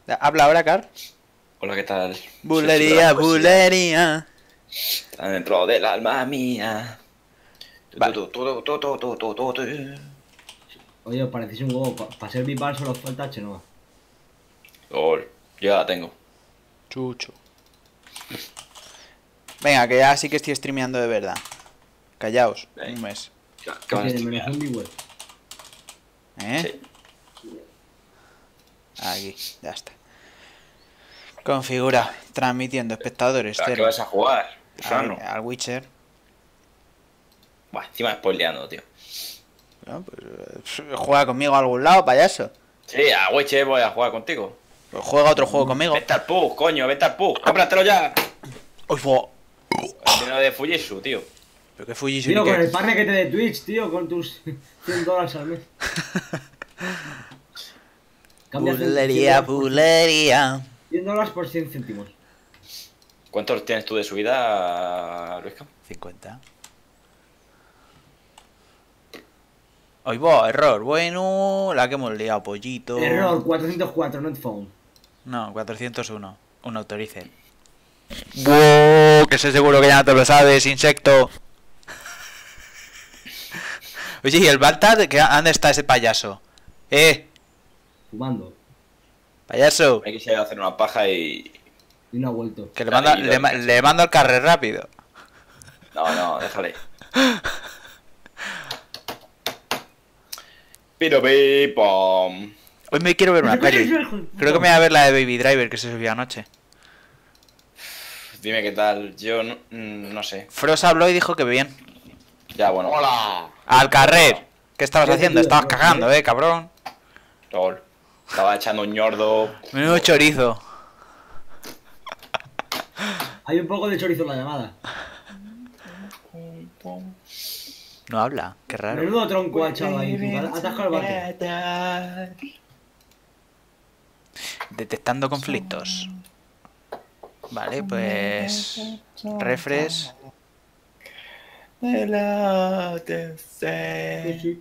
Habla ahora, Car. Hola, ¿qué tal? Bulería, bulería. Está dentro del alma mía. Vale. Oye, os parecéis un huevo. Para ser Vivar solo falta Chenoa. Lol, yo ya la tengo. Chucho. Venga, que ya sí que estoy streameando de verdad. Callaos, un mes. ¿Qué vas a Tiene menos streamear? un viewer. ¿Eh? Sí. Aquí, ya está. Configura, transmitiendo espectadores, ¿A qué cero. vas a jugar? Sano. Al Witcher. Buah, encima spoileando, tío. No, pues, juega conmigo a algún lado, payaso. Sí, a Weche voy a jugar contigo. Pues juega otro juego conmigo. Vete al pub, coño, vete al pub. Cómpratelo ya. Uy, fo. El dinero de Fujitsu, tío. Pero que Fujitsu Tío, ni con qué. el paquete de Twitch, tío, con tus $100 al mes. Cambia Bulería, $100 bulería. $100 por 100 céntimos. ¿Cuántos tienes tú de subida, Luisca? 50. Hoy va, error. Bueno, la que hemos liado, pollito. Error 404, not found. No, 401. Un autorice. ¡Wow! Que sé seguro que ya no te lo sabes, insecto. Oye, ¿y el Baltar? ¿Dónde está ese payaso? Fumando. Payaso. Hay que ir a hacer una paja y... Y no ha vuelto. Que le mando al carrer rápido. No, déjale. Pero pom. Hoy me quiero ver una peli. Creo que me voy a ver la de Baby Driver que se subió anoche. Dime qué tal. Yo no sé. Frost habló y dijo que bien. Ya, bueno. ¡Hola! Al carrer. ¿Qué estabas haciendo? Estabas cagando, cabrón. Lol. Estaba echando un ñordo. Menudo chorizo. Hay un poco de chorizo en la llamada. No habla, qué raro. Menudo tronco ha echado ahí. Atasca el bate. Detectando conflictos. Vale, pues... Refresh.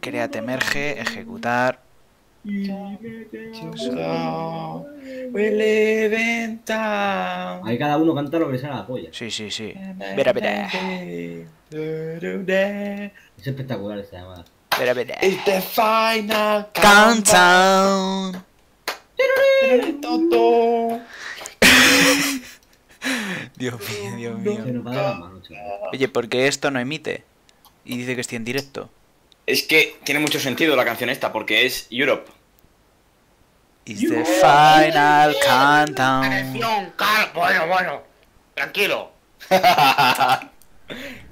Créate emerge, ejecutar. Ahí cada uno canta lo que le sale a la polla. Sí. Verá. Es espectacular esta llamada. Verá. It's the final Countdown. Dios mío. Se nos va a dar la mano, chaval. Oye, ¿por qué esto no emite? Y dice que estoy en directo. Es que tiene mucho sentido la canción esta porque es Europe. It's the final countdown. Bueno, tranquilo.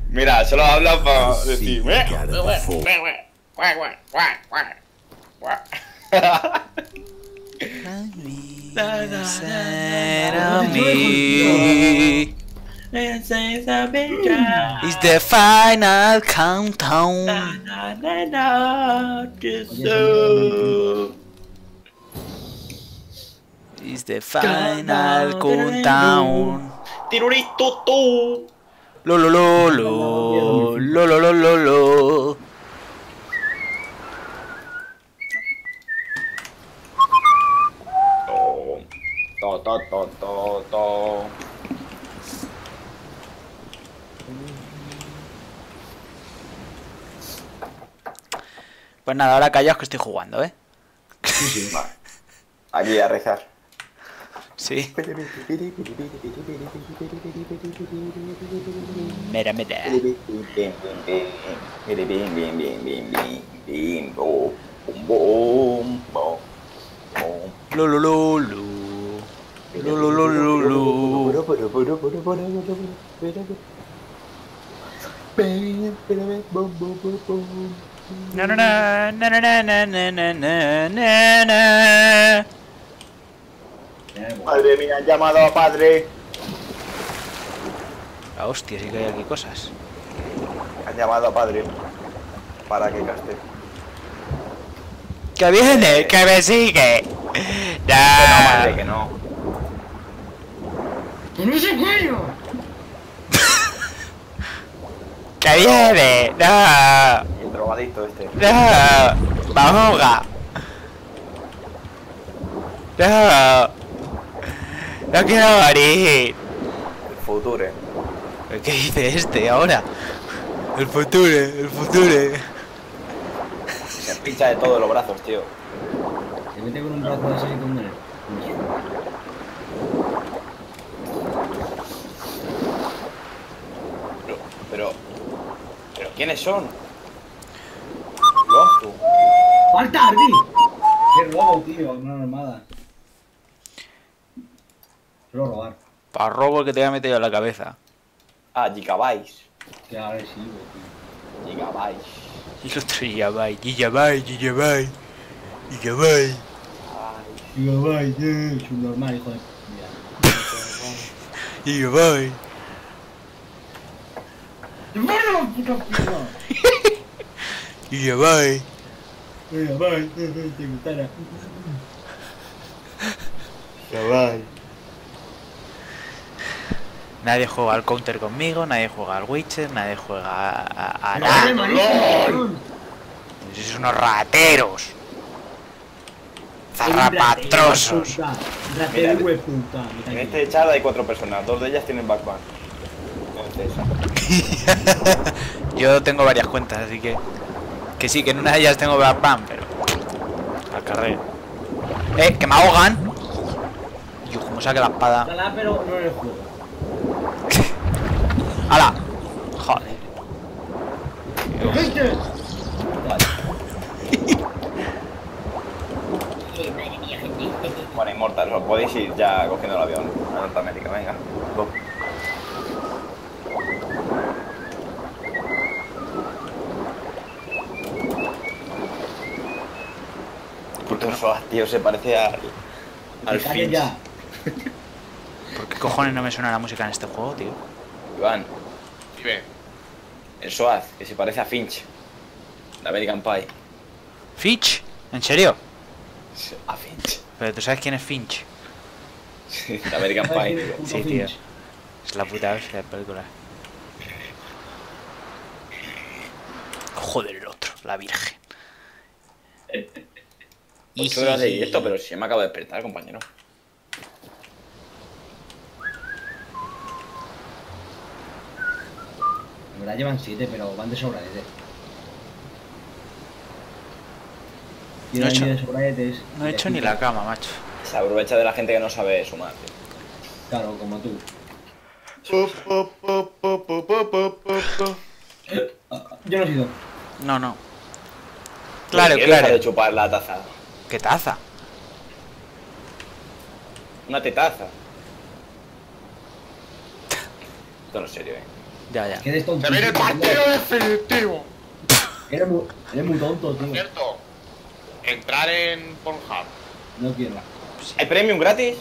Mira, solo habla para decir. It's the final countdown. It's the final countdown. Tirurito tú. Lo. To. Pues nada, ahora callaos que estoy jugando, Sí. Vale. Aquí a rezar. Sí. Mira. Na. Madre mía, han llamado a padre. La hostia, sí que hay aquí cosas. Han llamado a padre. Para que caste. ¡Que viene! ¡Que me sigue! Que no, madre, que no. ¡Que no se cuello! ¡Que viene! ¡No! El drogadicto este. ¡No! ¡Bajuga! ¡No! ¡No quiero morir! El futuro. ¿Qué dice este ahora? El futuro, el futuro. Se pincha de todos los brazos, tío. Se mete con un brazo así con él. Pero ¿quiénes son? Los tú. ¡Falta, Ardi! ¡Qué robo, tío! Una armada. Solo robar. Para robo el que te voy a meter yo en la cabeza. Ah, Gigabytes. Qué agresivo, tío. Gigabytes. Y el otro Gigabyte, Gigabyte, Gigabyte, Gigabyte. Digo, vaya, es un normal, hijo de... Gigabyte. ¡Mira, puta puta! Gigabyte. Venga, vaya, te gustará. Nadie juega al counter conmigo, nadie juega al Witcher, nadie juega a ¡Madre, nada. marico! Sois unos rateros. Zarrapatrosos. Ratero, hueputa. En este chat hay 4 personas, 2 de ellas tienen backban. Yo tengo varias cuentas, así que... Que sí, que en una de ellas tengo backban, pero... Al carrero. ¡Que me ahogan! Yo, como saque la espada. Ojalá, pero no en el juego. ¡Hala! Joder. ¡Gente! Bueno, Immortal, os podéis ir ya cogiendo el avión a Norteamérica, venga. Go. Puto Soas, tío, se parece al Finch. Finch. Ya. ¿Por qué cojones no me suena la música en este juego, tío? Iván, Dime. el Soaz, que se parece a Finch. De American Pie. ¿Finch? ¿En serio? A Finch. Pero tú sabes quién es Finch. Sí, de American Pie. Sí, tío. Es la puta hostia de película. Joder, el otro, la virgen. 8 horas de directo, pero si me acabo de despertar, compañero. En verdad llevan 7, pero van de sobradete. No he hecho- de sobradetes. No he hecho ni la cama, macho. Se aprovecha de la gente que no sabe sumar, tío. Claro, como tú. Yo no he sido. No, no. Claro, ¿Por qué deja claro. de chupar la taza? ¿Qué taza? Una tetaza. Esto no es serio, Ya, ya. Que eres tonto. ¡Se viene el partido definitivo! Eres muy tonto, tío. Cierto. Entrar en Pornhub. No quiero. ¿Hay premium gratis?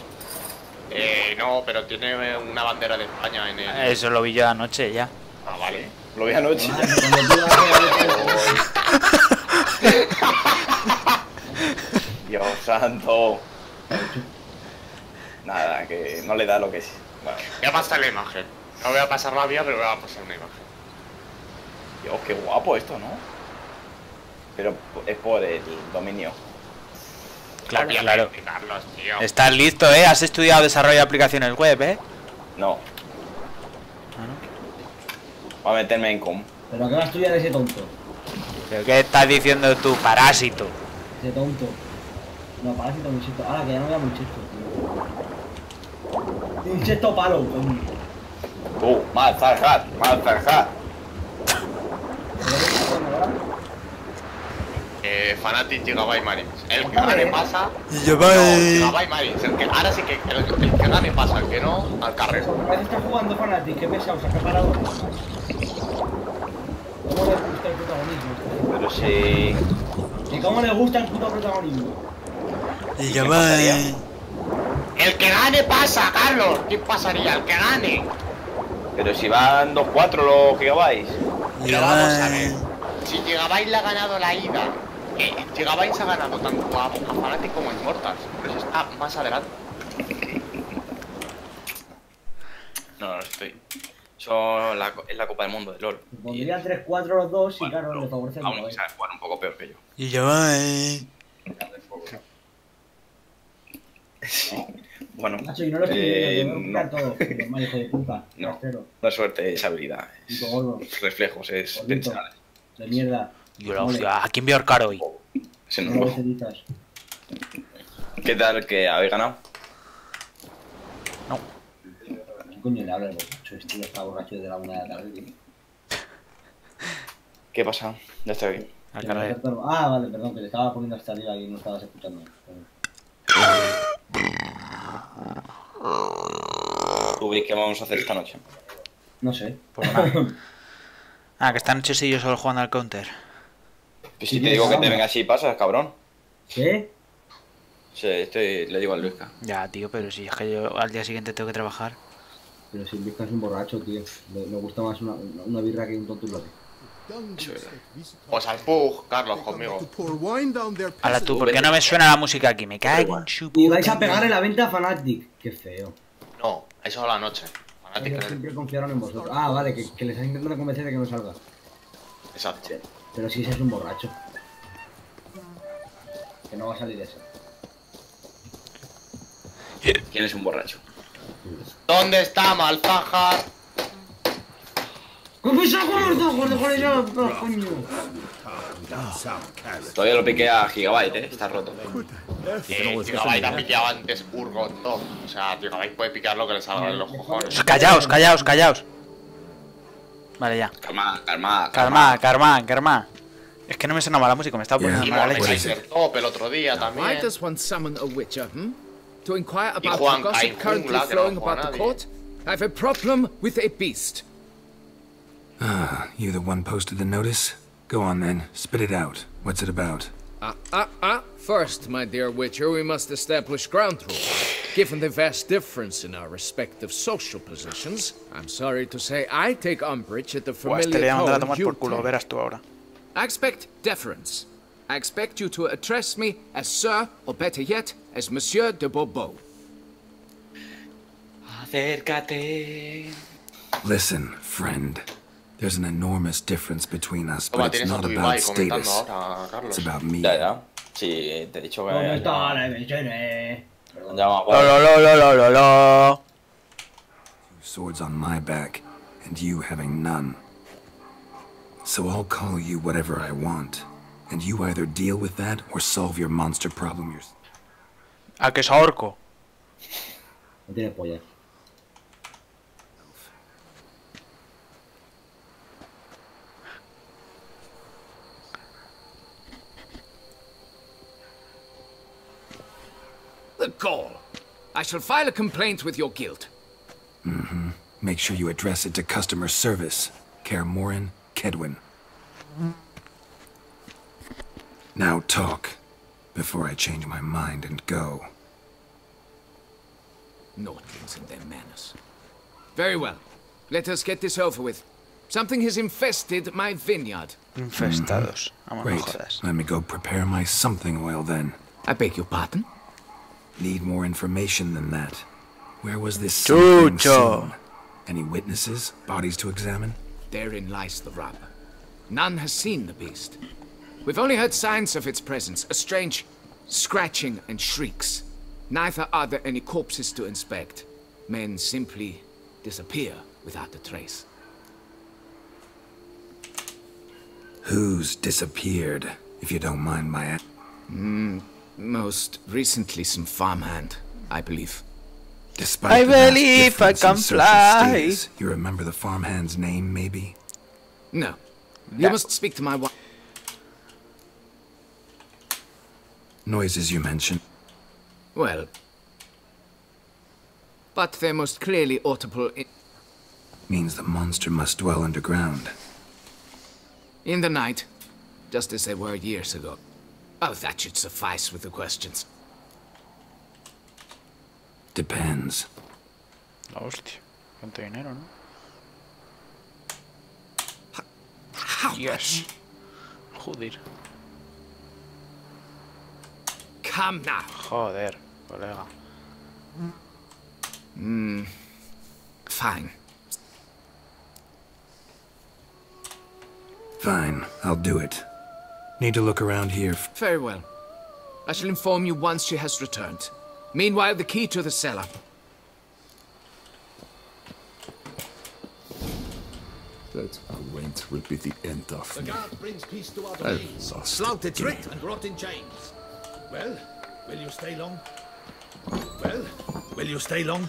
No, pero tiene una bandera de España en el... Eso lo vi yo anoche ya. Ah, vale. Lo vi anoche. Ah, cuando tú Dios santo. Nada, que no le da lo que es. Vale. Voy a pasar la imagen. No voy a pasar la vía, pero voy a pasar una imagen. Dios, qué guapo esto, ¿no? Pero es por el dominio. Claro, Obviamente, claro. Carlos, tío. Estás listo, ¿eh? Has estudiado desarrollo de aplicaciones web, ¿eh? No, Ah, ¿no? voy a meterme en com. ¿Pero qué vas a estudiar ese tonto? ¿Pero qué estás diciendo tú, parásito? Ese tonto. No, parásito, insecto. Ahora que ya no llamo insecto, tío. Insecto palo, coño. Mazarhat. Fanatic Gigabyte Marines. El que gane pasa. Gigabyte. No, Gigabyte Marines. El que, ahora sí que el que gane pasa, el que no, al carrero. ¿Por qué estás jugando Fanatic? ¿Qué pesado? ¿Se ha preparado? ¿Cómo le gusta el protagonismo? Pero si... ¿Y cómo le gusta el puto protagonismo? Gigabyte. El que gane pasa, Carlos. ¿Quién pasaría? El que gane. Pero si van 2-4 los gigabytes. Pero vamos a ver. Si Gigabyte le ha ganado la ida, Gigabyte se ha ganado tanto a Fanatic como a Immortals. Por eso está más adelante. No, estoy... Eso es la Copa del Mundo de LOL. Pondrían 3-4 los dos y Bueno, claro, le favorece el aún jugador. sabe jugar un poco peor que yo. Gigabyte. Bueno, Nacho, y no lo estoy viendo, no. no. Todo, normal, hijo de puta. No, Rastrero, no es suerte, es habilidad. puto gordo, Es reflejos, es gordito, pensar. de mierda. Yo la hostia, ¿a quién voy a ahorcar hoy? Ese No no. lo utilizas. ¿Qué tal? ¿Que habéis ganado? ¿Qué coño le habla el borracho? Este ya está borracho desde la 1 de la tarde, tío. ¿Qué pasa? Ya está bien. Al carrer. Ah, vale, perdón, que le estaba poniendo hasta arriba y no estabas escuchando. Ubi, ¿qué vamos a hacer esta noche? No sé. Pues nada. Ah, que esta noche sí yo solo jugando al counter. Pues si te digo que te vengas así pasas, cabrón. ¿Qué? Sí, le digo al Luisca. Ya, tío, pero si es que yo al día siguiente tengo que trabajar. Pero si el Vizca es un borracho, tío. Le gusta más una birra que un tontulote. Pues al pug, Carlos, conmigo. Ahora tú, ¿por qué no me suena la música aquí? Me cago en su Y vais a puta pegar en madre. la venta a Fnatic. Qué feo. No, eso a la noche. Fanatic Ellos siempre confiaron en vosotros. Ah, vale, que les están intentando convencer de que no salga. Exacto. Pero si ese es un borracho. Que no va a salir ese. ¿Quién es un borracho? ¿Dónde está Malzahar? ¿Cómo se acuerda? Coño. Todavía lo piqué a Gigabyte, está roto. Gigabyte ha pillado antes Urgot todo. O sea, Gigabyte puede picar lo que le salga de los cojones. Callaos, callaos, callaos. Vale, ya. Calma. Es que no me sonaba la música, me estaba poniendo Y mala leche. Mordekaiser Top el otro día Why también. does one summon a witcher, To inquire about the Juan gossip Cain currently Jungla, que no flowing juega about the nadie. court? I have a problem with a beast. Ah, you the one posted the notice? Go on then, spit it out. What's it about? First, my dear witcher, we must establish ground rules. Given the vast difference in our respective social positions, I'm sorry to say I take umbrage at the Buah, este le familiar voy a mandar a tone tomar you por culo, take. verás tú ahora. I expect deference. I expect you to address me as Sir, or better yet, as Monsieur de Bourbeau. Acércate. Listen, friend. There's an enormous difference between us, Toma, but it's tienes a not tu about Ibai comentando status. ahora, Carlos. It's about me. Ya. Sí, te he dicho que... ¿Dónde está la MSN? Ya me acuerdo. Lo. Swords on my back, and you having none. So I'll call you whatever I want, and you either deal with that or solve your monster problem yourself. ¿A que es ahorco? No tiene polla. The gall! I shall file a complaint with your guild. Make sure you address it to customer service. Kaer Morhen, Kedwin. Now talk, before I change my mind and go. Nordlings and their manners. Very well. Let us get this over with. Something has infested my vineyard. Infestados. Vamos, no Great. jodas. Let me go prepare my something oil then. I beg your pardon? Need more information than that. Where was this something Chucho. seen? Any witnesses? Bodies to examine? Therein lies the rub. None has seen the beast. We've only heard signs of its presence, a strange scratching and shrieks. Neither are there any corpses to inspect. Men simply disappear without a trace. Who's disappeared, if you don't mind my... Most recently some farmhand, I believe. Despite I the vast believe I difference can in social fly. status, you remember the farmhand's name, maybe? No. You must speak to my wife. Noises you mentioned. Well. But they're most clearly audible Means the monster must dwell underground. in the night, just as they were years ago. Oh, that should suffice with the questions. Depends. La hostia. Cuánto dinero, ¿no? How Yes. Joder. Come now. Joder, colega. Fine. Fine, I'll do it. Need to look around here. Very well. I shall inform you once she has returned. Meanwhile, the key to the cellar. That Gwent will be the end of The me. guard brings peace to our I've domains. lost Slaughtered, the tricked, game. and brought in chains. Well, will you stay long? Well, will you stay long?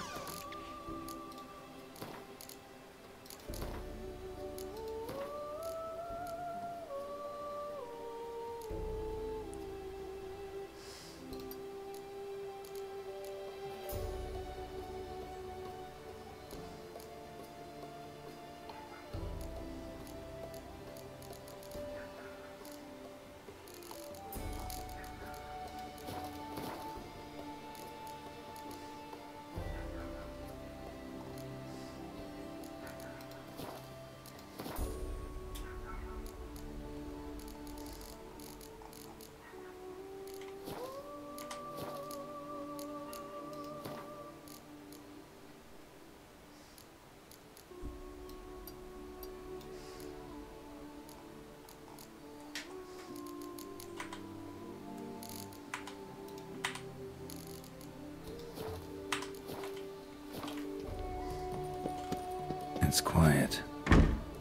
It's quiet.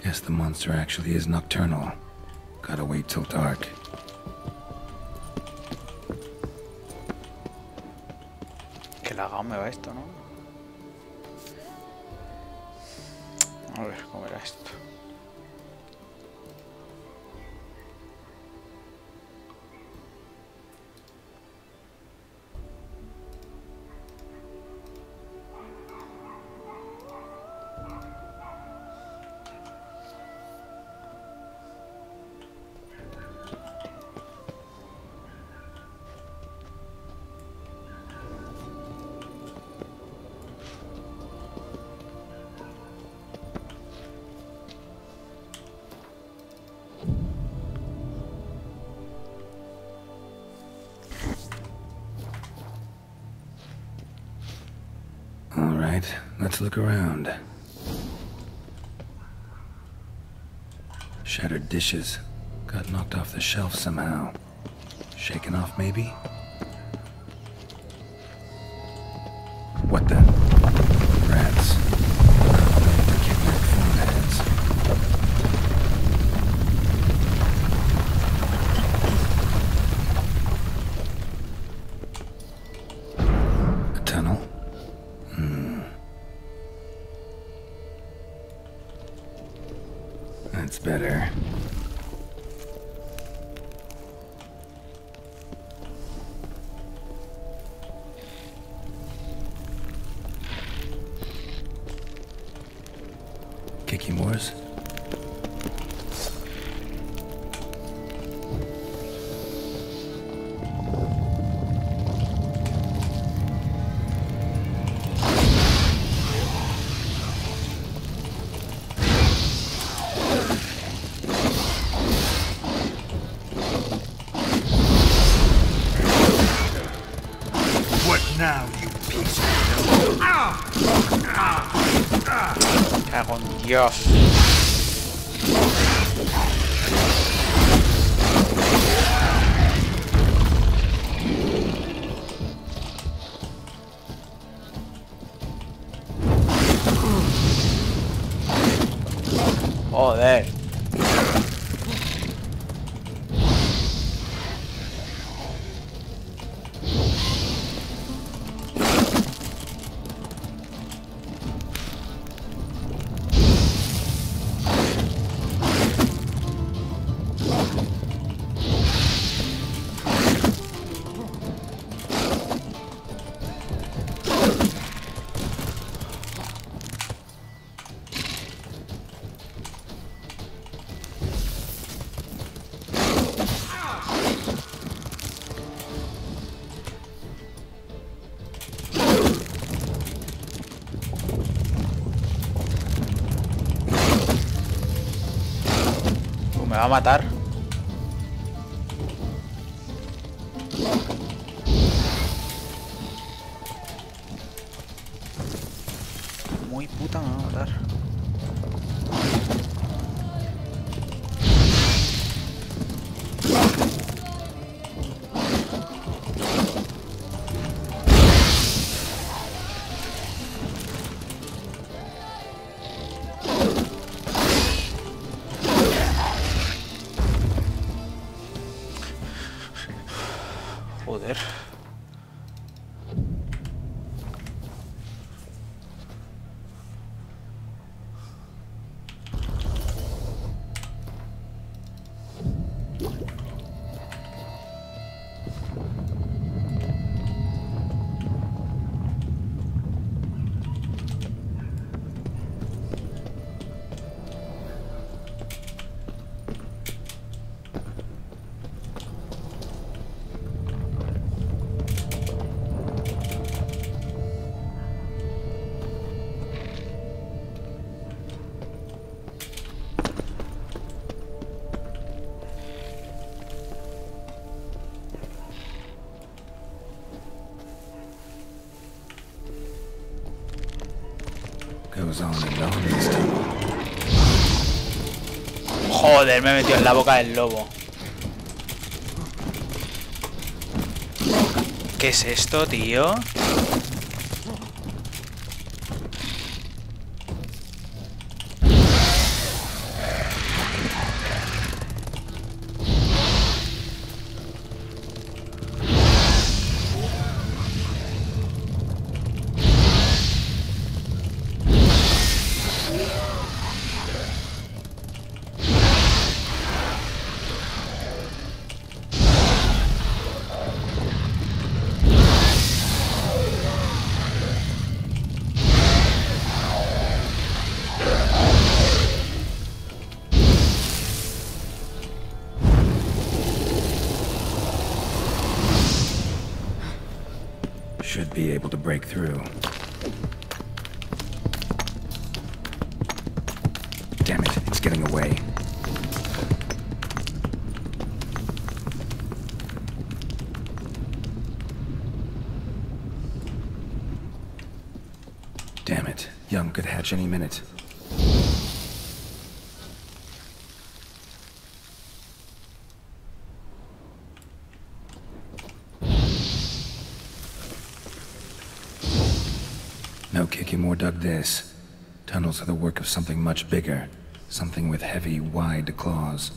Guess the monster actually is nocturnal. Gotta wait till dark. Que lagado me va esto, ¿no? A ver, ¿cómo era esto? All right, let's look around. Shattered dishes. Got knocked off the shelf somehow. Shaken off, maybe? What the? Rats. The kidnapped farmhands. A tunnel? That's better. Kicky Moores? Cago en Dios. Joder. Me va a matar. Muy puta me va a matar. goes on and on this tunnel. Joder, me he metido en la boca del lobo. ¿Qué es esto, tío? Should be able to break through. Damn it, it's getting away. Damn it, Young could hatch any minute. No Kikimor dug this. Tunnels are the work of something much bigger. Something with heavy, wide claws.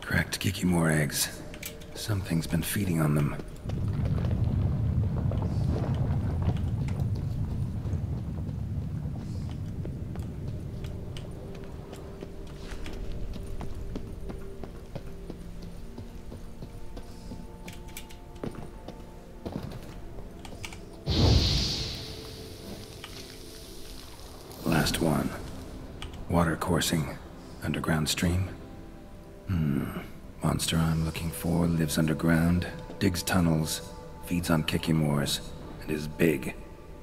Cracked Kikimor eggs. Something's been feeding on them. Last one. Water coursing. Underground stream. Monster I'm looking for lives underground, digs tunnels, feeds on Kikimors, and is big.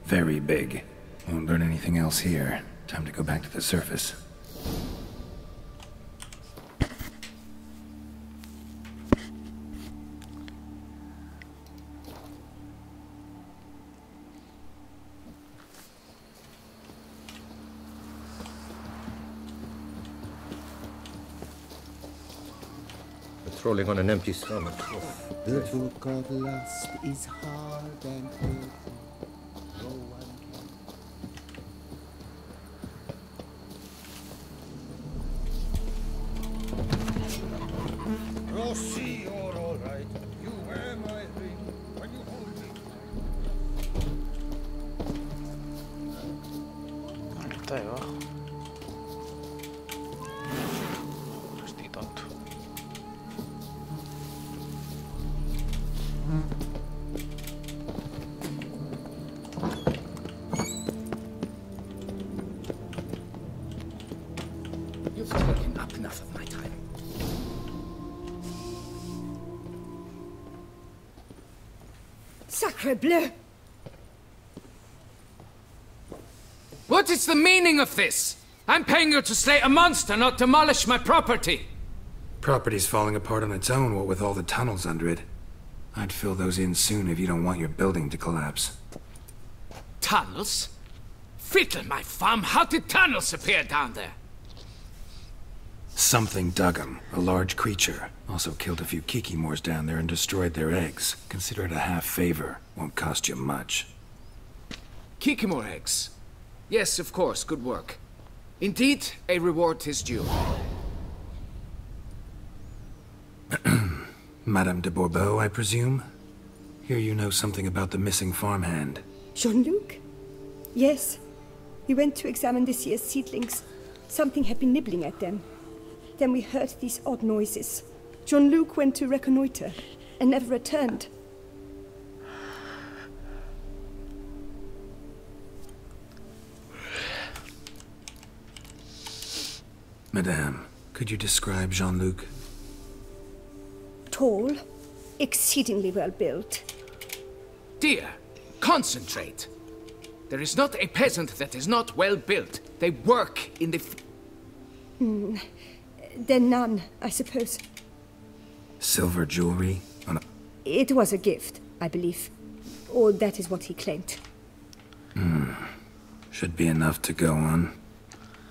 Very big. Won't learn anything else here. Time to go back to the surface. Trolling on an empty stomach. The book of lust is hard and painful. No one can. Rossi, you're all right. You wear my ring when you hold me. Está debajo. Estoy tonto. You've taken up enough of my time. Sacre bleu! What is the meaning of this? I'm paying you to slay a monster, not demolish my property. Property's falling apart on its own, what with all the tunnels under it. I'd fill those in soon if you don't want your building to collapse. Tunnels? Fiddle my farm, how did tunnels appear down there? Something dug 'em. A large creature. Also killed a few Kikimors down there and destroyed their eggs. Consider it a half favor. Won't cost you much. Kikimor eggs. Yes, of course, good work. Indeed, a reward is due. Madame de Bourbeau, I presume? Hear you know something about the missing farmhand. Jean-Luc? Yes. We went to examine this year's seedlings. Something had been nibbling at them. Then we heard these odd noises. Jean-Luc went to reconnoiter and never returned. Madame, could you describe Jean-Luc? Tall, exceedingly well built. Dear, concentrate. There is not a peasant that is not well built. They work in the... Then none, I suppose. Silver jewelry on a... It was a gift, I believe. Or that is what he claimed. Should be enough to go on.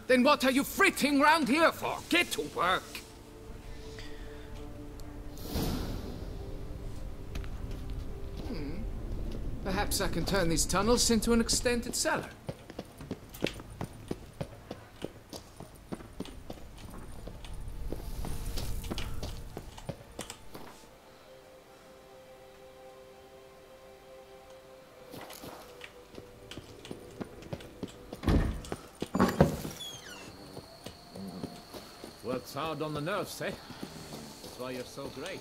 Then what are you fritting round here for? Get to work! Perhaps I can turn these tunnels into an extended cellar. Works hard on the nerves, eh? That's why you're so great.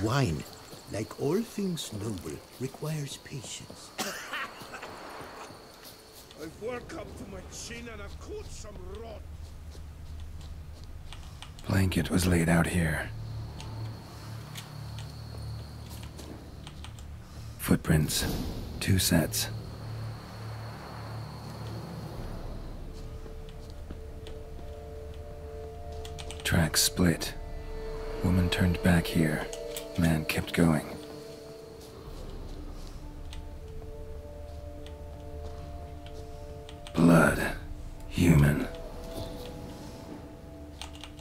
Wine, like all things noble, requires patience. I've work up to my chin and I've caught some rot. Blanket was laid out here. Footprints. 2 sets. Tracks split. Woman turned back here. Man kept going. Blood. Human.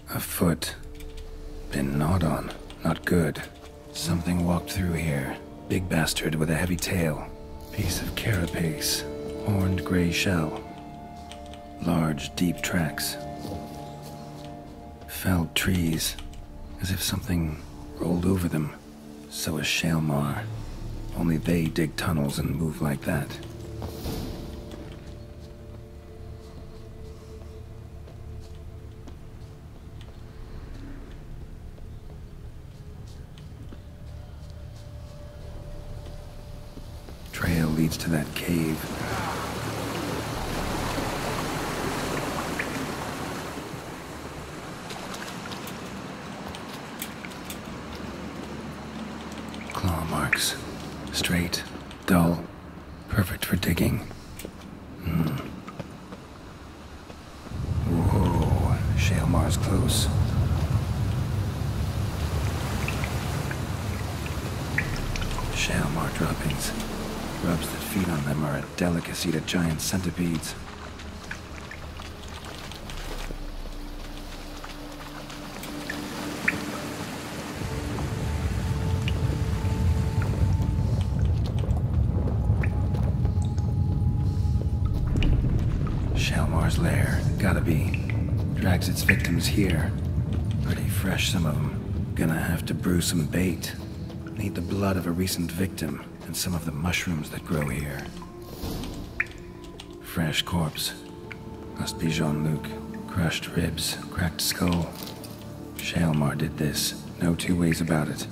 A foot. Been gnawed on. Not good. Something walked through here. Big bastard with a heavy tail. Piece of carapace. Horned gray shell. Large, deep tracks. Felled trees. As if something rolled over them. So is Shaelmar. Only they dig tunnels and move like that. Trail leads to that cave. Claw marks. Straight, dull, perfect for digging. Whoa, Shaelmar's close. Shaelmar droppings. Grubs that feed on them are a delicacy to giant centipedes. Shaelmar's lair. Gotta be. Drags its victims here. Pretty fresh, some of them. Gonna have to brew some bait. Need the blood of a recent victim, and some of the mushrooms that grow here. Fresh corpse. Must be Jean-Luc. Crushed ribs, cracked skull. Shaelmar did this. No two ways about it.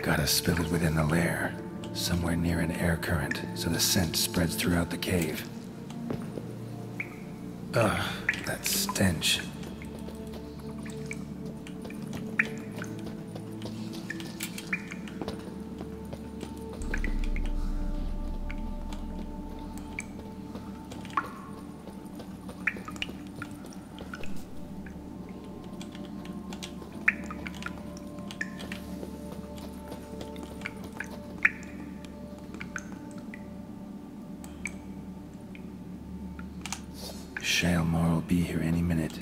Gotta spill it within the lair, somewhere near an air current, so the scent spreads throughout the cave. Ugh, that stench. Shaelmar will be here any minute.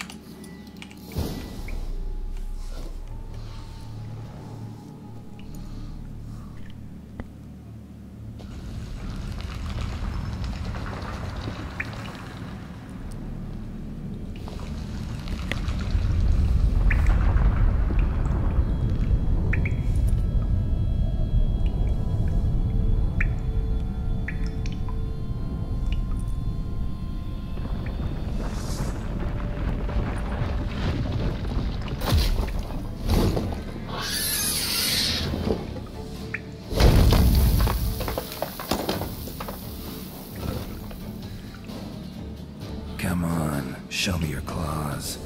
Come on, show me your claws.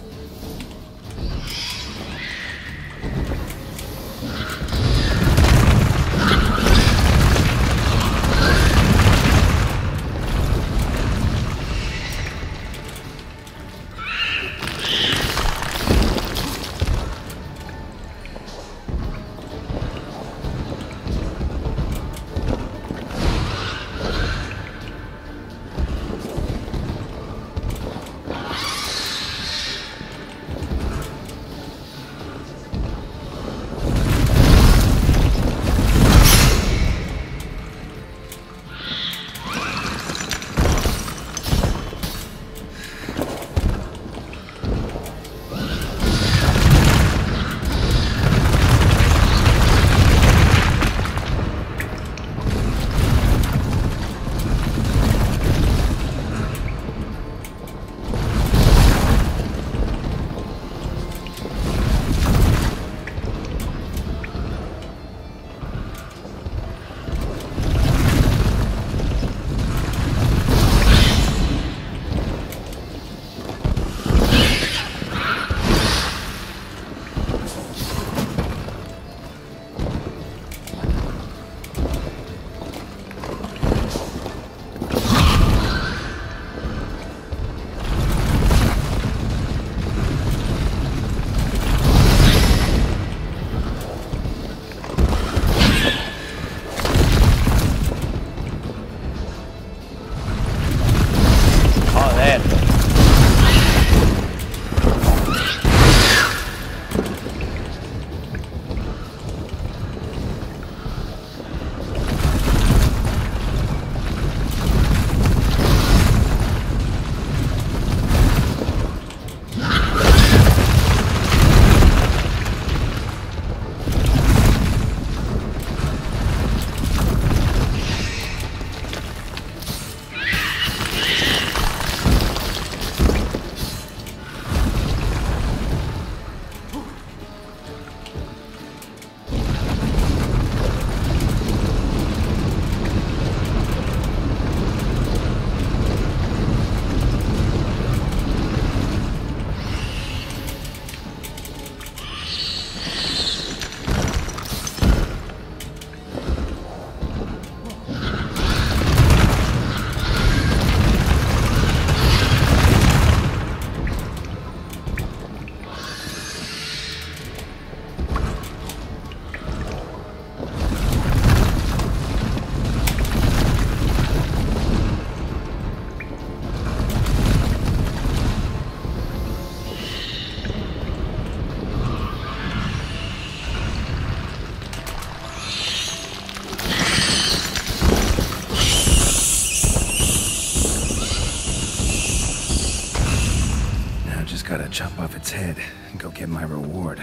Gotta chop off its head and go get my reward.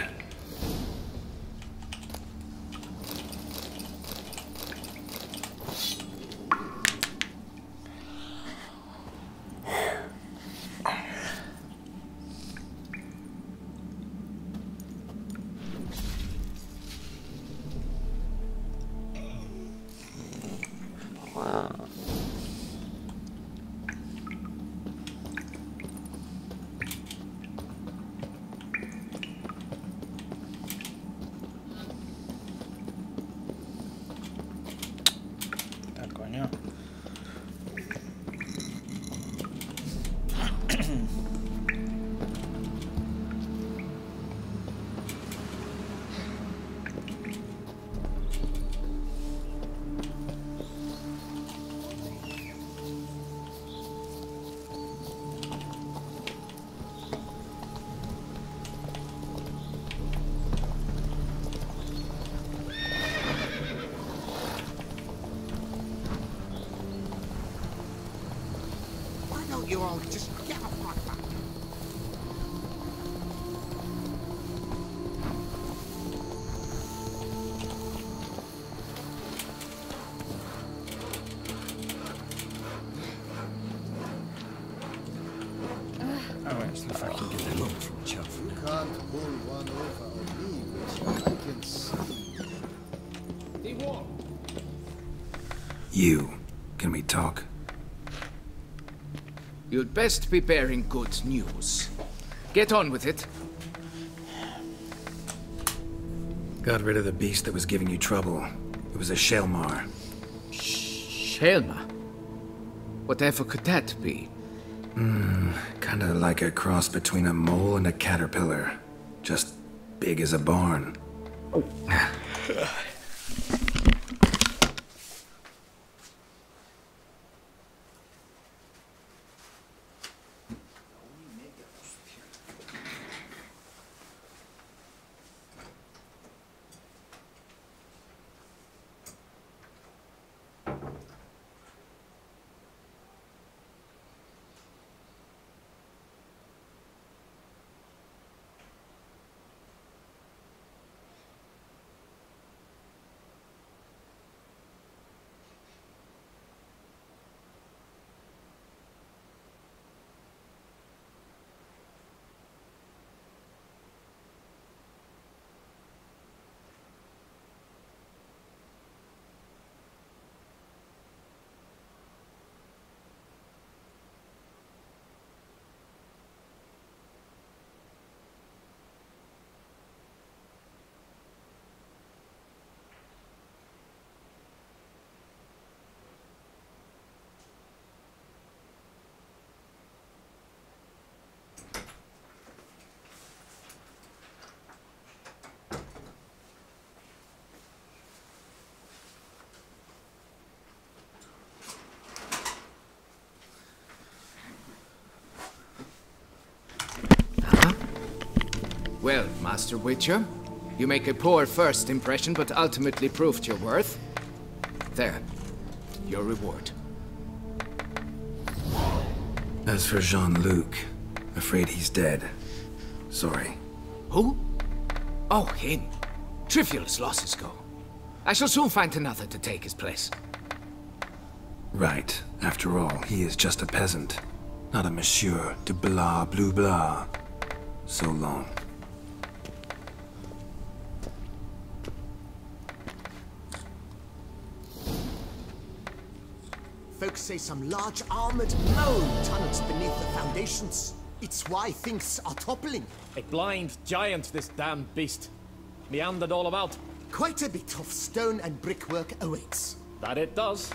You all just get off my back. If I can get that look from Chuck. You can't pull one over on me, which I can see. You. Can we talk? You'd best be bearing good news. Get on with it. Got rid of the beast that was giving you trouble. It was a Shelmar. Shelma? Whatever could that be? Kinda like a cross between a mole and a caterpillar. Just big as a barn. Well, Master Witcher, you make a poor first impression, but ultimately proved your worth. There, your reward. As for Jean-Luc, afraid he's dead. Sorry. Who? Oh, him. Trivial as losses go. I shall soon find another to take his place. Right. After all, he is just a peasant. Not a monsieur de blah blue blah. So long. Folks say some large armored moan tunnels beneath the foundations. It's why things are toppling. A blind giant, this damned beast. Meandered all about. Quite a bit of stone and brickwork awaits. That it does.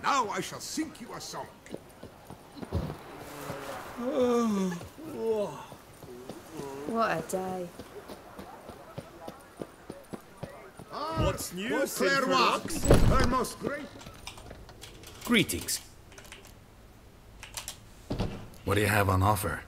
Now I shall sing you a song. What a day. What's new, Claire Wax? Her most great. Greetings. What do you have on offer?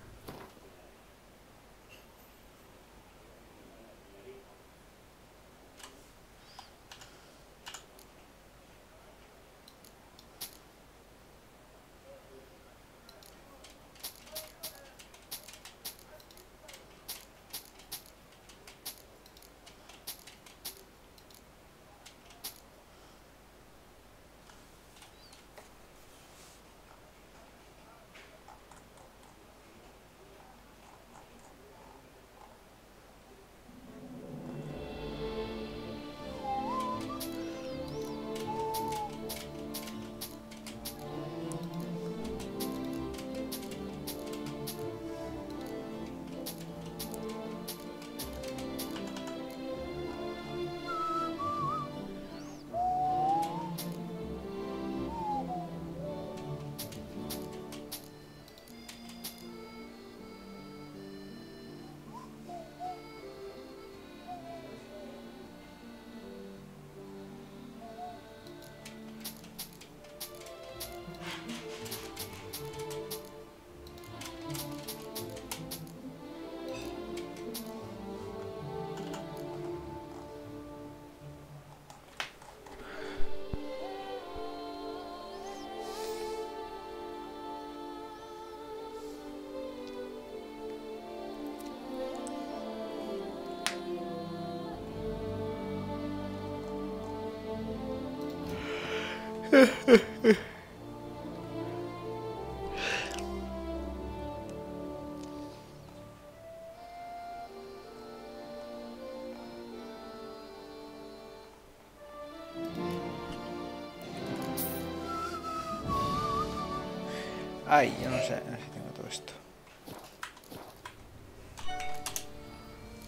Ay, yo no sé si tengo todo esto.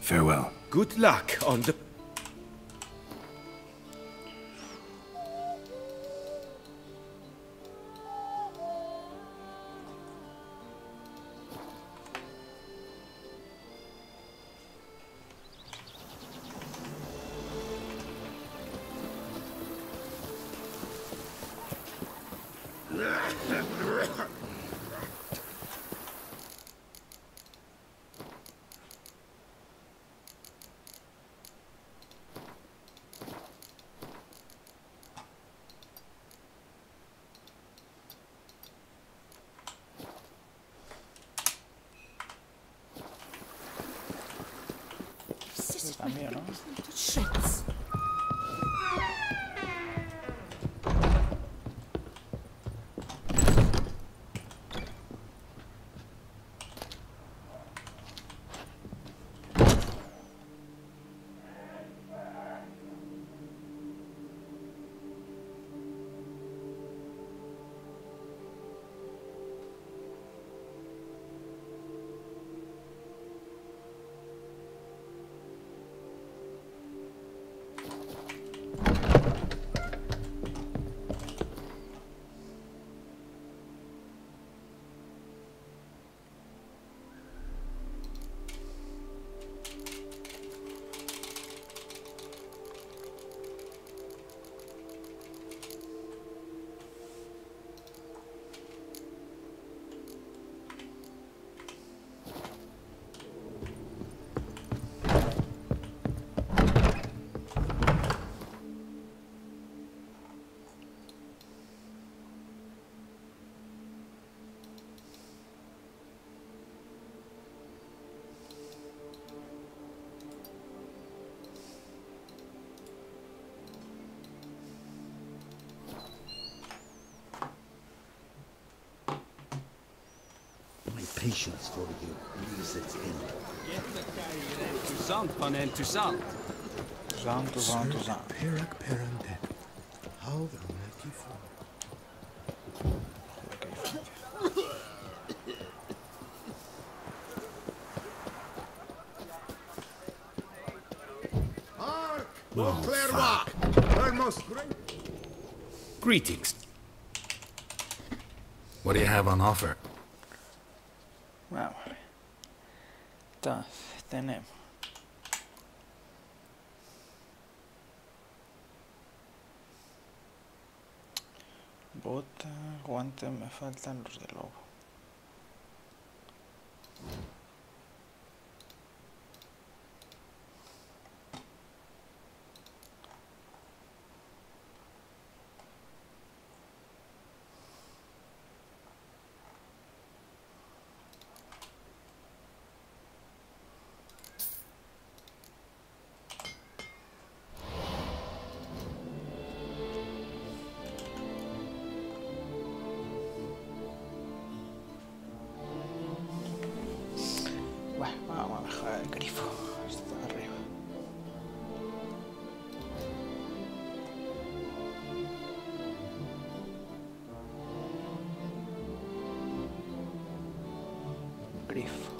Farewell. Good luck on the... También, ¿no? Shreds. Patience for you reaches its end. Toussaint, Panen, Toussaint. Toussaint. Perak Peranden. How the mighty fall. Greetings. What do you have on offer? Vamos a ver. Entonces, tenemos. Bota, guantes, me faltan los de lobo. Bueno, vamos a dejar el grifo. Está arriba. Grifo.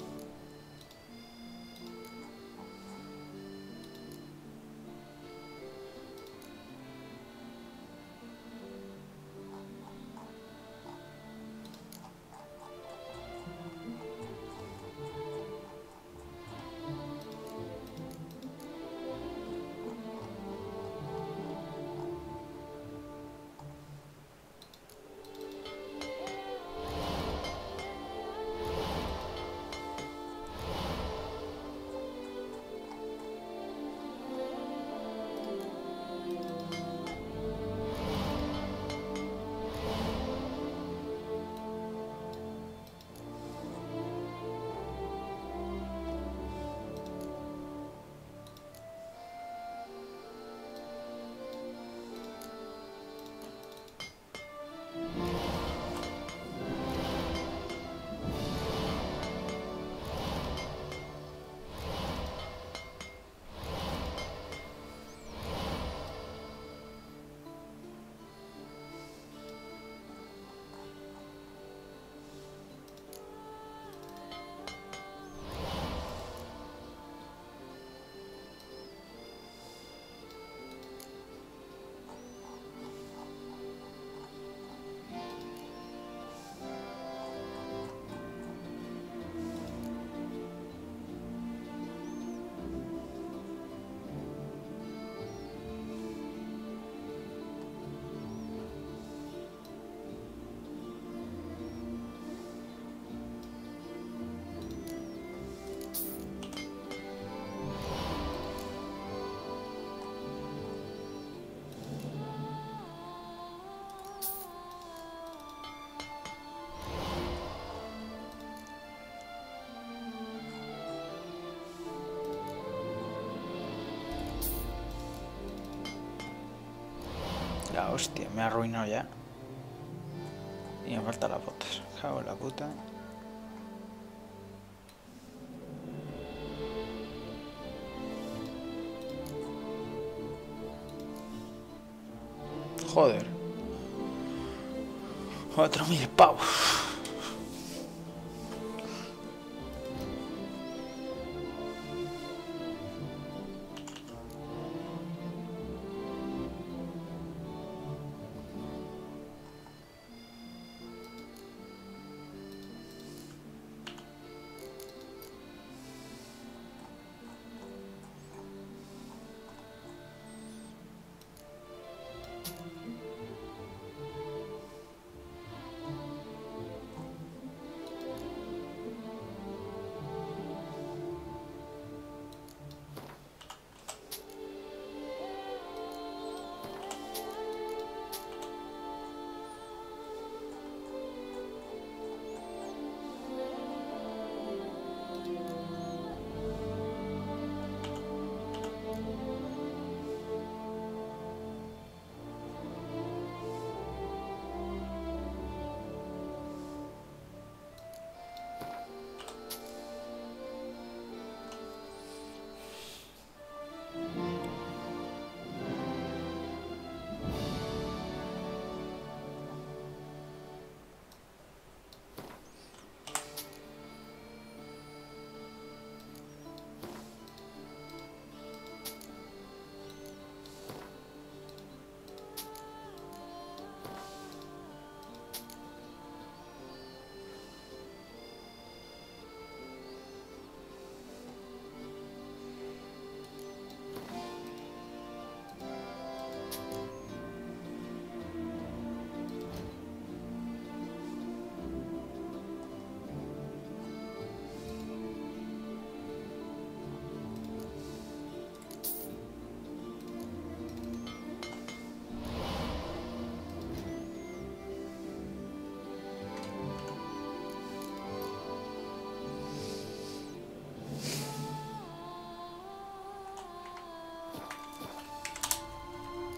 Hostia, me ha arruinado ya. Y me faltan las botas. Cago en la puta. Joder. 4.000 pavos.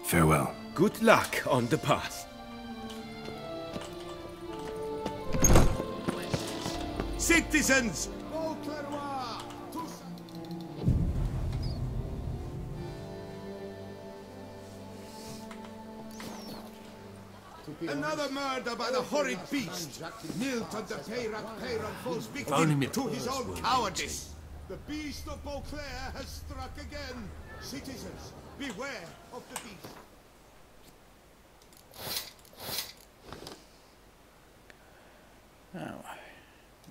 Farewell. Good luck on the path. Citizens! Another murder by the horrid beast! Nilton the Peyran falls victim to his own cowardice! The beast of Beauclair has struck again! Citizens, beware of the beast!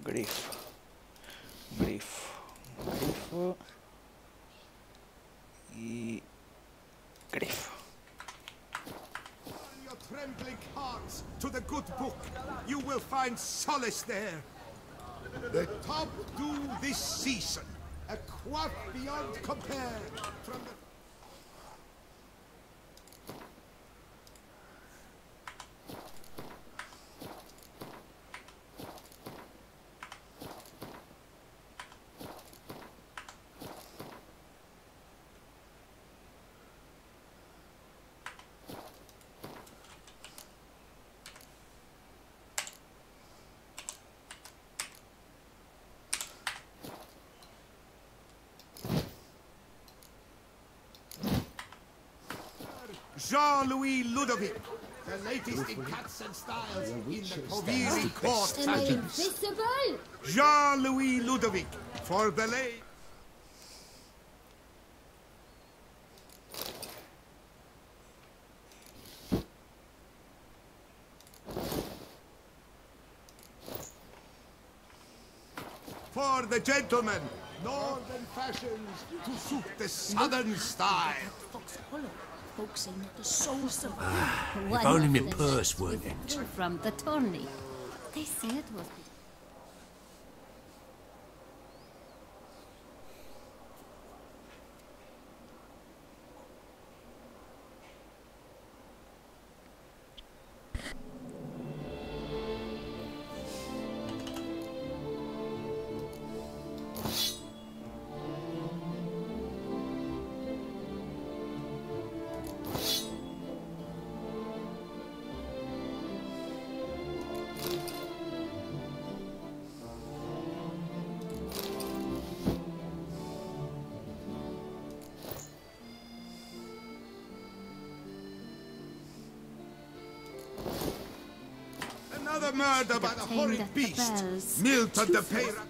Grifo. Grifo. Y... Grifo. Your trembling hearts to the good book. You will find solace there. The top do this season. A quaff beyond compare from the... Jean-Louis Ludovic, the latest in cats and styles in the Coviri court fashions. Jean-Louis Ludovic, for the late... For the gentlemen, northern fashions to suit the southern style. Folks say not the souls of if only my purse weren't empty. From the tourney. They say it was... murder by the horrid beast, Milton the Peyrac.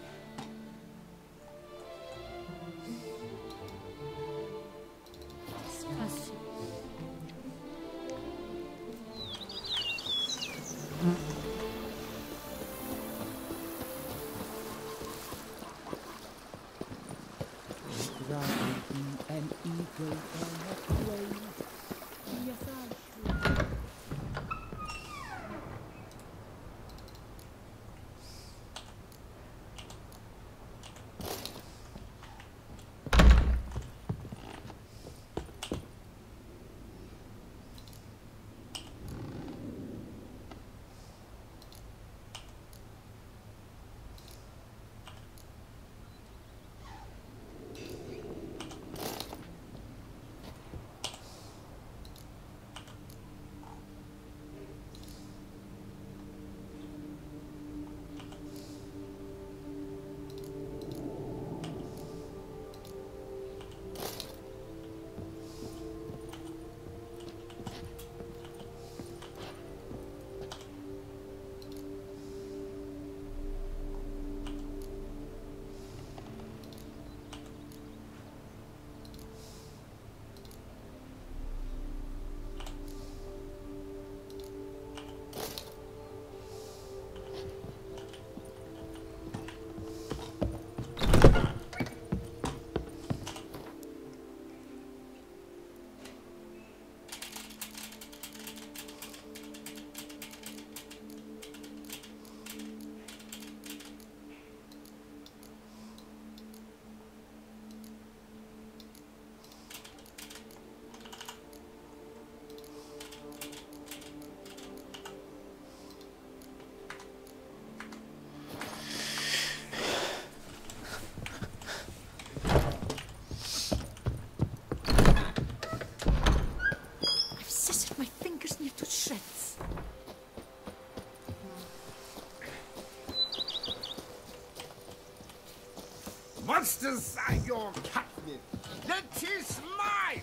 Monsters are your catnip. That is mine!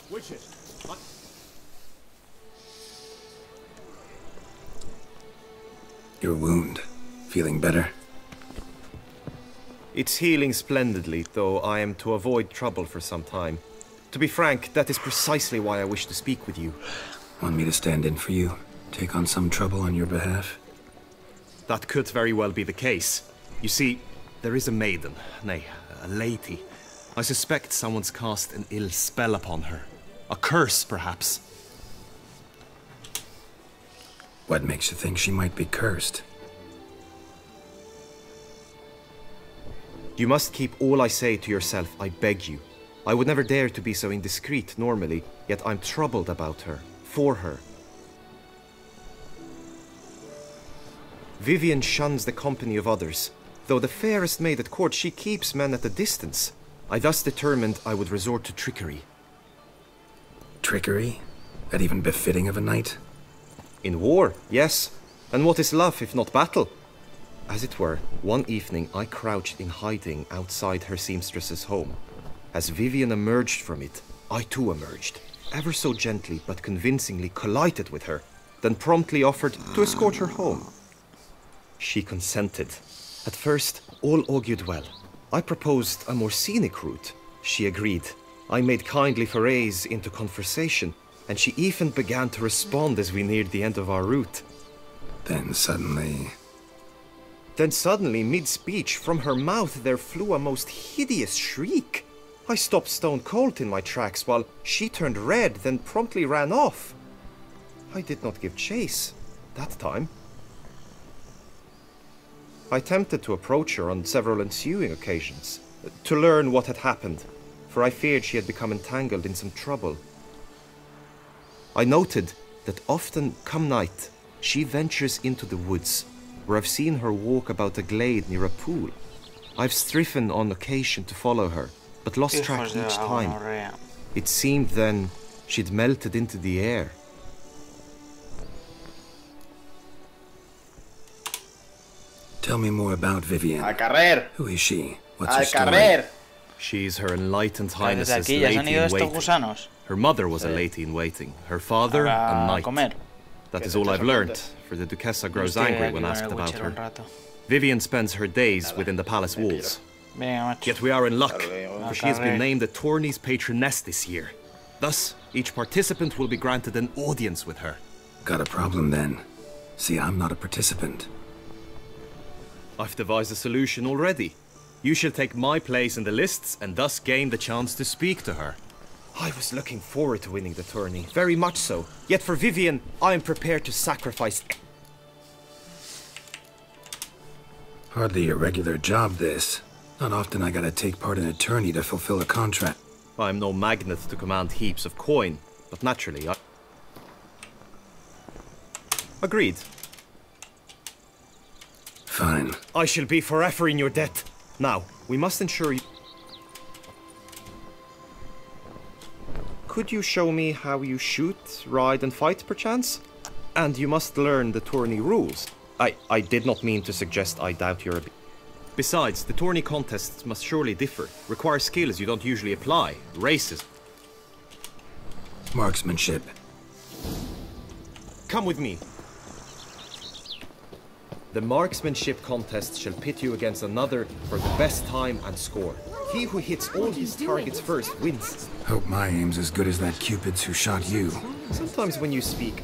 Witches. Your wound. Feeling better? It's healing splendidly, though I am to avoid trouble for some time. To be frank, that is precisely why I wish to speak with you. Want me to stand in for you? Take on some trouble on your behalf? That could very well be the case. You see, there is a maiden, nay, a lady. I suspect someone's cast an ill spell upon her. A curse, perhaps. What makes you think she might be cursed? You must keep all I say to yourself, I beg you. I would never dare to be so indiscreet normally, yet I'm troubled about her, for her. Vivienne shuns the company of others. Though the fairest maid at court, she keeps men at a distance. I thus determined I would resort to trickery. Trickery? That even befitting of a knight? In war, yes. And what is love if not battle? As it were, one evening I crouched in hiding outside her seamstress's home. As Vivienne emerged from it, I too emerged, ever so gently but convincingly collided with her, then promptly offered to escort her home. She consented. At first, all augured well. I proposed a more scenic route. She agreed. I made kindly forays into conversation, and she even began to respond as we neared the end of our route. Then suddenly, mid-speech, from her mouth there flew a most hideous shriek. I stopped stone cold in my tracks while she turned red, then promptly ran off. I did not give chase that time. I attempted to approach her on several ensuing occasions, to learn what had happened, for I feared she had become entangled in some trouble. I noted that often, come night, She ventures into the woods, where I've seen her walk about a glade near a pool. I've striven on occasion to follow her, but lost track each time. It seemed then she'd melted into the air. Tell me more about Vivian. A correr. Who is she? What's her A story? correr. She's Her Enlightened Highness's Aquí ya se han lady ido in estos waiting. gusanos. Her mother was a lady in waiting. Her father, a knight. Comer. That is all I've learned, for the Duquesa grows angry when asked about her. Vivian spends her days within the palace walls. Yet we are in luck, for she has been named the tourney's patroness this year. Thus, each participant will be granted an audience with her. Got a problem then. See, I'm not a participant. I've devised a solution already. You shall take my place in the lists and thus gain the chance to speak to her. I was looking forward to winning the tourney, very much so. Yet for Vivian, I am prepared to sacrifice... Hardly a regular job, this. Not often I gotta take part in a tourney to fulfill a contract. I'm no magnet to command heaps of coin, but naturally I... Agreed. Fine. I shall be forever in your debt. Now, we must ensure you... Could you show me how you shoot, ride and fight, perchance? And you must learn the tourney rules. I did not mean to suggest I doubt your ability. Besides, the tourney contests must surely differ. Require skills you don't usually apply. Races. Marksmanship. Come with me. The marksmanship contest shall pit you against another for the best time and score. He who hits all his targets first wins. Hope my aim's as good as that Cupid's who shot you. Sometimes when you speak,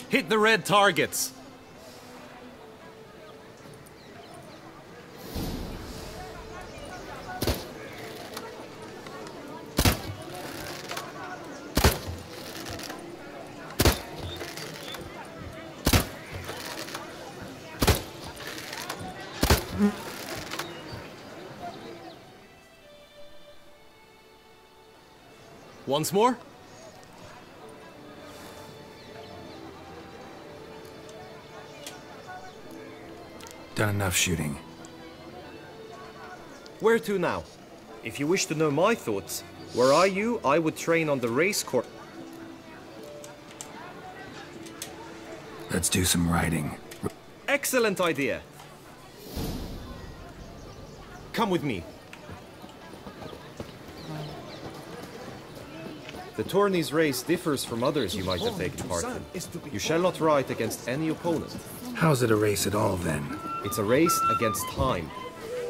hit the red targets! Once more? Done enough shooting. Where to now? If you wish to know my thoughts, were I you, I would train on the race course. Let's do some riding. Excellent idea. Come with me. The tourney's race differs from others you might have taken part in. You shall not ride against any opponent. How's it a race at all, then? It's a race against time.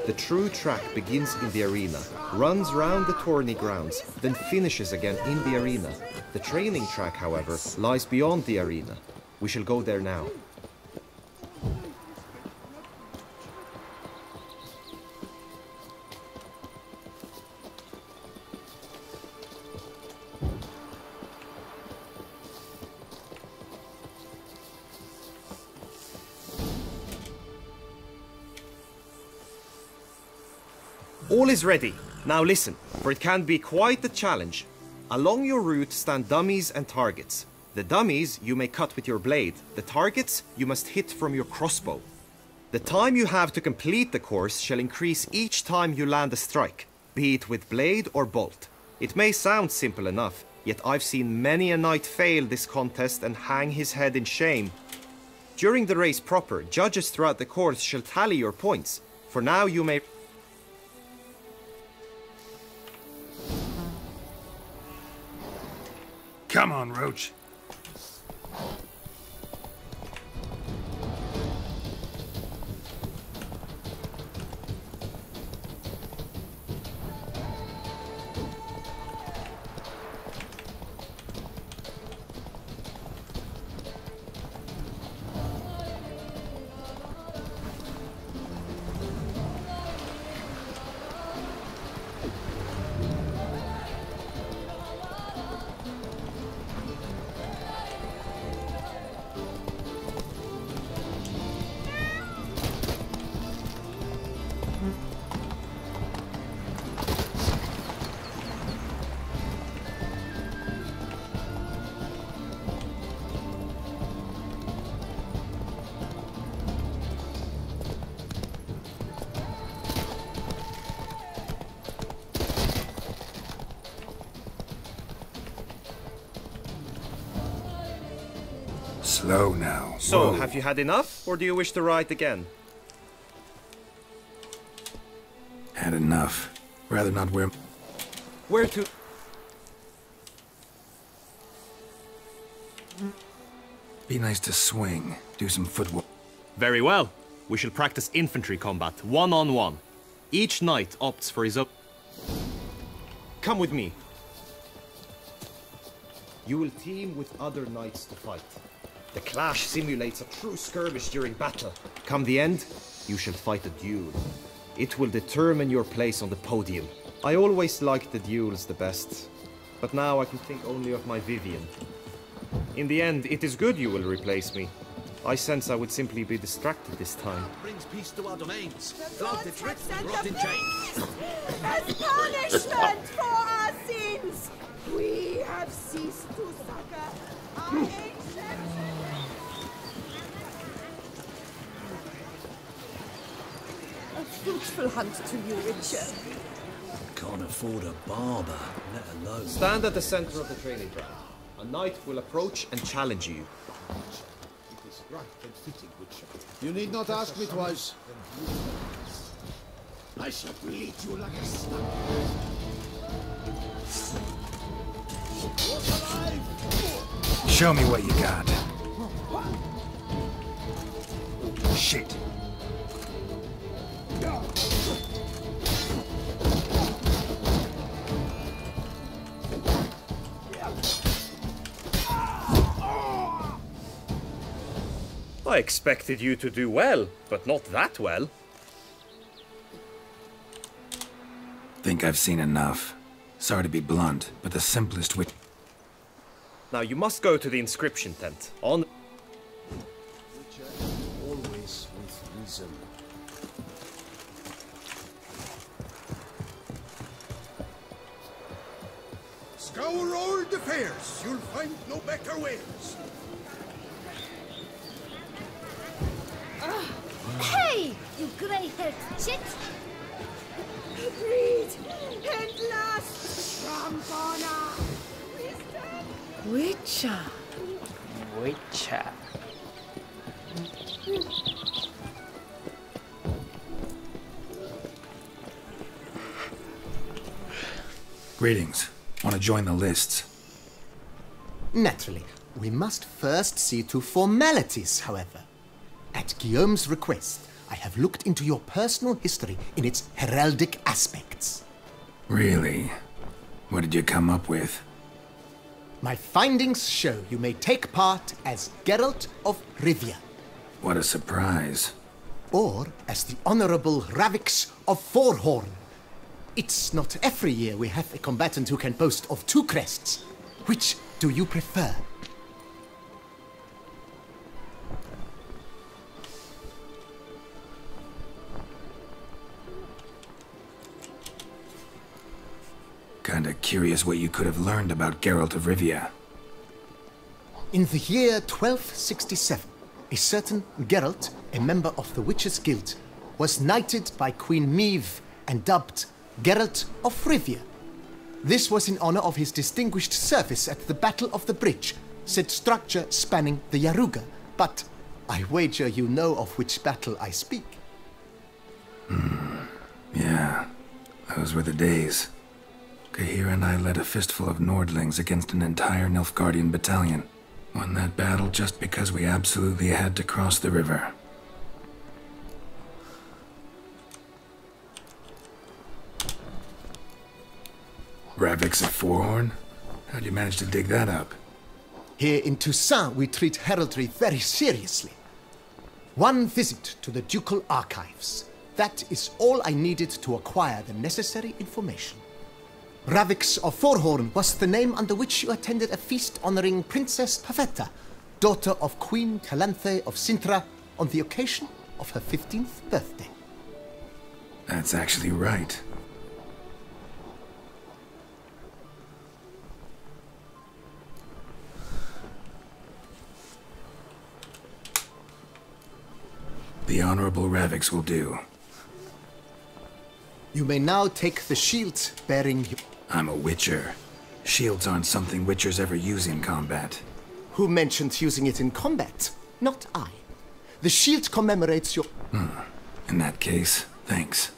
The true track begins in the arena, runs round the tourney grounds, then finishes again in the arena. The training track, however, lies beyond the arena. We shall go there now. All is ready. Now listen, for it can be quite the challenge. Along your route stand dummies and targets. The dummies you may cut with your blade. The targets you must hit from your crossbow. The time you have to complete the course shall increase each time you land a strike, be it with blade or bolt. It may sound simple enough, yet I've seen many a knight fail this contest and hang his head in shame. During the race proper, judges throughout the course shall tally your points. For now you may... Come on, Roach. Slow now. So, Whoa. have you had enough, or do you wish to ride again? Had enough. Rather not wear... Where to... Be nice to swing. Do some footwork. Very well. We shall practice infantry combat, one-on-one. Each knight opts for his own... Come with me. You will team with other knights to fight. The clash simulates a true skirmish during battle. Come the end, you shall fight a duel. It will determine your place on the podium. I always liked the duels the best, but now I can think only of my Vivian. In the end, it is good you will replace me. I sense I would simply be distracted this time. Brings peace to our domains. Flogged its writ, brought in chains. As punishment for our sins, we have ceased to succor our ancient... A fruitful hunt to you, Richard. Can't afford a barber, let alone... Stand at the center of the training ground. A knight will approach and challenge you. It is right and fitting, Witcher. You need not ask me twice. I shall bleed you like a slug. Show me what you got. Shit. I expected you to do well, but not that well. Think I've seen enough. Sorry to be blunt, but the simplest way... Now you must go to the inscription tent. On... Always with reason. Scour all the fairs. You'll find no better wares. Hey, you grey-haired chit! Agreed! At last! Rampana! Witcher! Witcher. Greetings. Want to join the lists? Naturally. We must first see to formalities, however. At Guillaume's request, I have looked into your personal history in its heraldic aspects. Really? What did you come up with? My findings show you may take part as Geralt of Rivia. What a surprise. Or as the Honorable Ravix of Forhorn. It's not every year we have a combatant who can boast of 2 crests. Which do you prefer? Kinda curious what you could have learned about Geralt of Rivia. In the year 1267, a certain Geralt, a member of the Witches' Guild, was knighted by Queen Meve and dubbed Geralt of Rivia. This was in honor of his distinguished service at the Battle of the Bridge, said structure spanning the Yaruga. But I wager you know of which battle I speak. Yeah, those were the days. Kahir and I led a fistful of Nordlings against an entire Nilfgaardian battalion. Won that battle just because we absolutely had to cross the river. Ravix of Forhorn? How'd you manage to dig that up? Here in Toussaint, we treat heraldry very seriously. One visit to the Ducal Archives. That is all I needed to acquire the necessary information. Ravix of Forhorn was the name under which you attended a feast honoring Princess Pavetta, daughter of Queen Calanthe of Sintra, on the occasion of her 15th birthday. That's actually right. The Honorable Ravix will do. You may now take the shield bearing... I'm a Witcher. Shields aren't something Witchers ever use in combat. Who mentioned using it in combat? Not I. The shield commemorates your... In that case, thanks.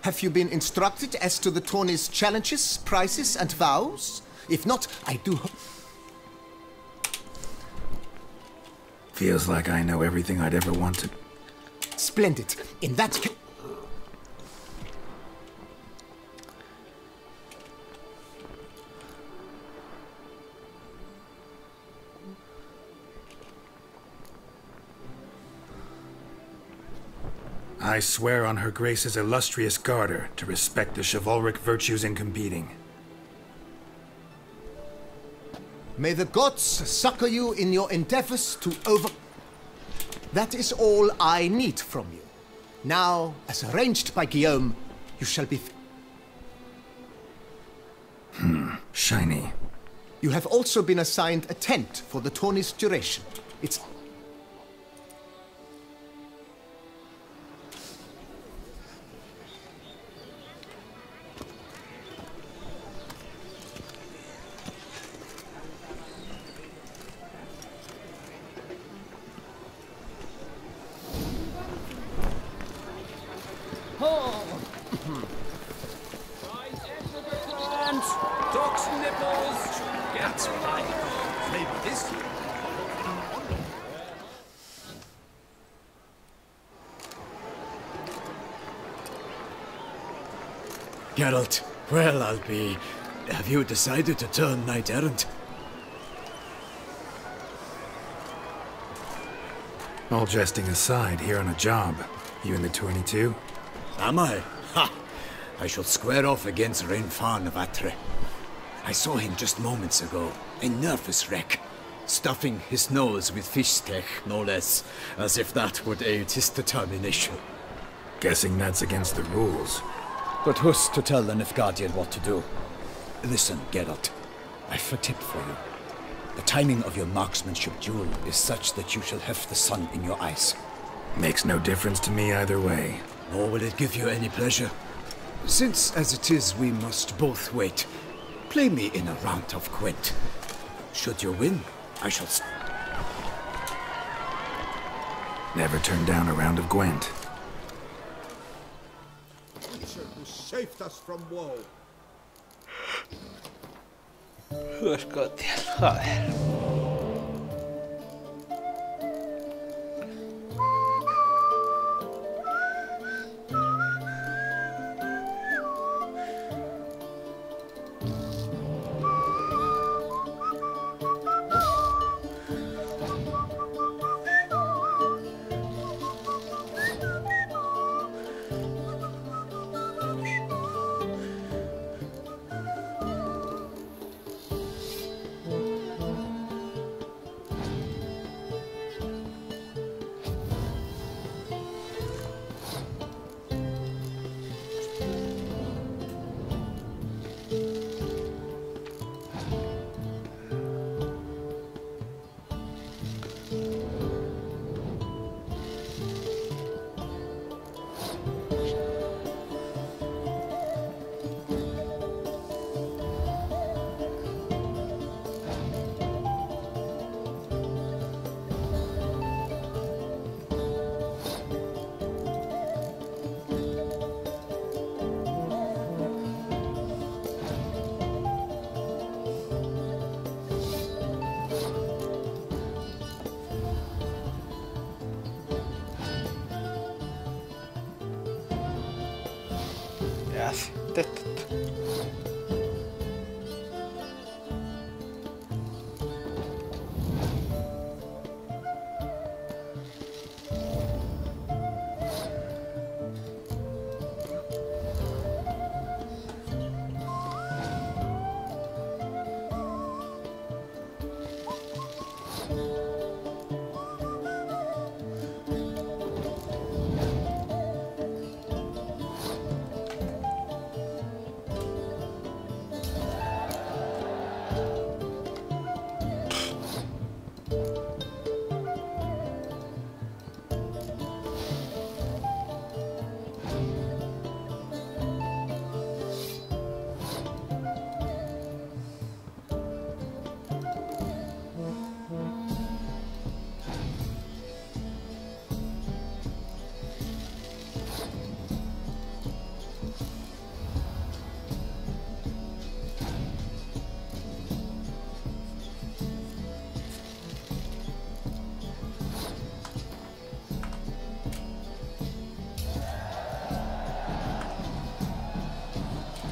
Have you been instructed as to the tourney's challenges, prizes, and vows? If not, I do... Feels like I know everything I'd ever want to... Splendid. In that case... I swear on Her Grace's illustrious garter to respect the chivalric virtues in competing. May the gods succor you in your endeavors to over... That is all I need from you. Now, as arranged by Guillaume, you shall be... Shiny. You have also been assigned a tent for the tourney's duration. It's... Duck's nipples! That's right. Maybe this year. Geralt, well, I'll be... Have you decided to turn knight-errant? All jesting aside, here on a job. You in the 22? Am I? Ha! I shall square off against Rainfan of Atre. I saw him just moments ago, a nervous wreck, stuffing his nose with fish steak, no less, as if that would aid his determination. Guessing that's against the rules. But who's to tell the Nilfgaardian what to do? Listen, Geralt, I've a tip for you. The timing of your marksmanship duel is such that you shall have the sun in your eyes. Makes no difference to me either way. Nor will it give you any pleasure. Since, as it is, we must both wait, play me in a round of Gwent. Should you win, I shall... Never turn down a round of Gwent. Who saved us from woe. Scotias, joder.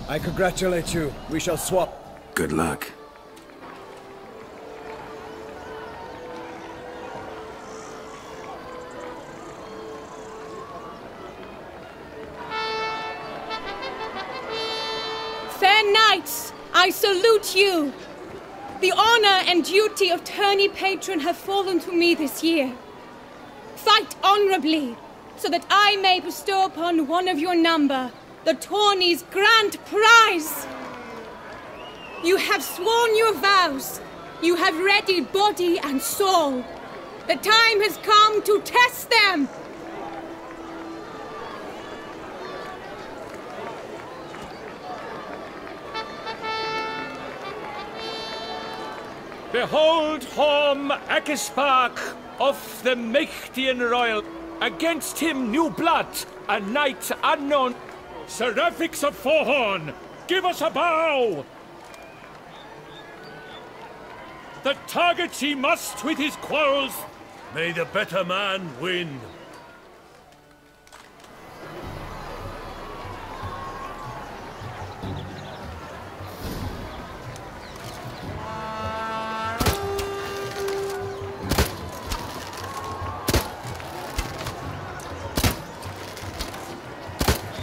I congratulate you. We shall swap. Good luck. Fair knights, I salute you. The honor and duty of tourney patron have fallen to me this year. Fight honorably, so that I may bestow upon one of your number the tourney's grand prize. You have sworn your vows. You have readied body and soul. The time has come to test them. Behold Horm Akispark of the Mechtian Royal. Against him new blood, a knight unknown. Seraphix of Forhorn, give us a bow! The target he must with his quarrels. May the better man win.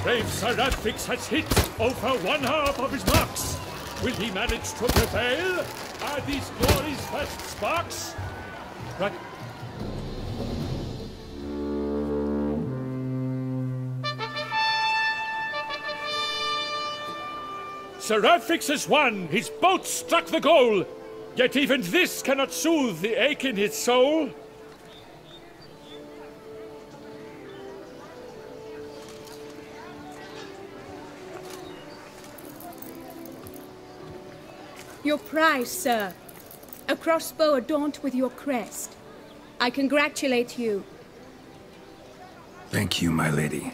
Brave Seraphix has hit over 1/2 of his marks. Will he manage to prevail? Are these glory's first sparks? But Seraphix has won! His boat struck the goal! Yet even this cannot soothe the ache in his soul. Your prize, sir. A crossbow adorned with your crest. I congratulate you. Thank you, my lady.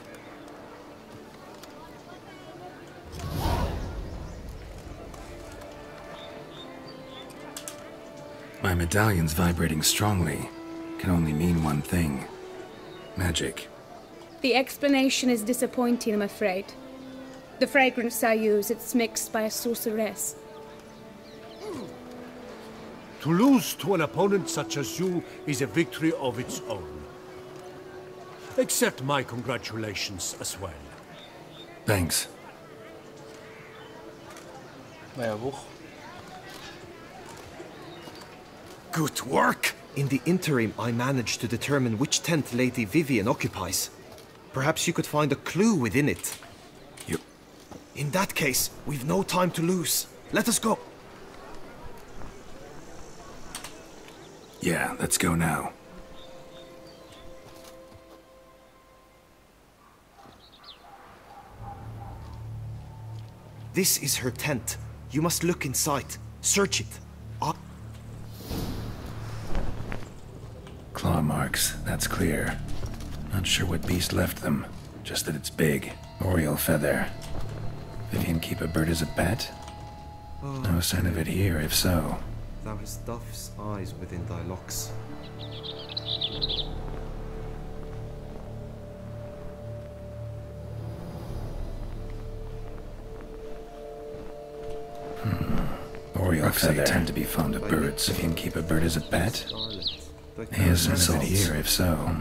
My medallion's vibrating strongly. Can only mean one thing. Magic. The explanation is disappointing, I'm afraid. The fragrance I use, it's mixed by a sorceress. To lose to an opponent such as you is a victory of its own. Accept my congratulations as well. Thanks. Good work! In the interim, I managed to determine which tent Lady Vivian occupies. Perhaps you could find a clue within it. In that case, we've no time to lose. Let us go. Yeah, let's go now. This is her tent. You must look inside. Search it. Claw marks, that's clear. Not sure what beast left them. Just that it's big. Oriole feather. Vivian keep a bird as a pet? No sign of it here, if so. Thou hast dove's eyes within thy locks. Oriole feather tend to be fond of birds. Vivian keep a bird as a pet? Here's some of it here, if so.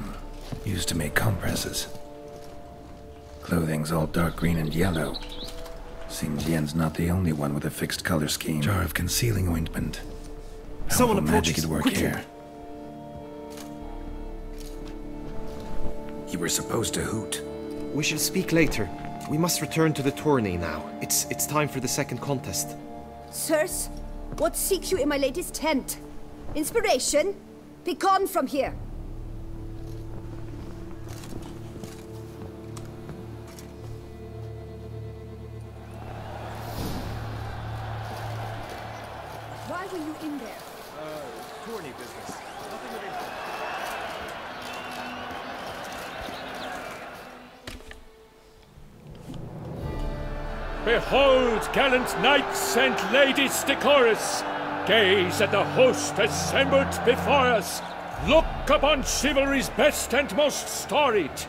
Used to make compresses. Clothing's all dark green and yellow. Seems Yen's not the only one with a fixed color scheme. Jar of concealing ointment. Someone Powerful magic approaches. at work Quickly. here. You were supposed to hoot. We shall speak later. We must return to the tourney now. It's time for the second contest. Sirs, what seeks you in my lady's tent? Inspiration? Be gone from here. Why were you in there? Tourney business. Nothing of interest. Behold, gallant knights and ladies decorous, gaze at the host assembled before us. Look upon chivalry's best and most storied.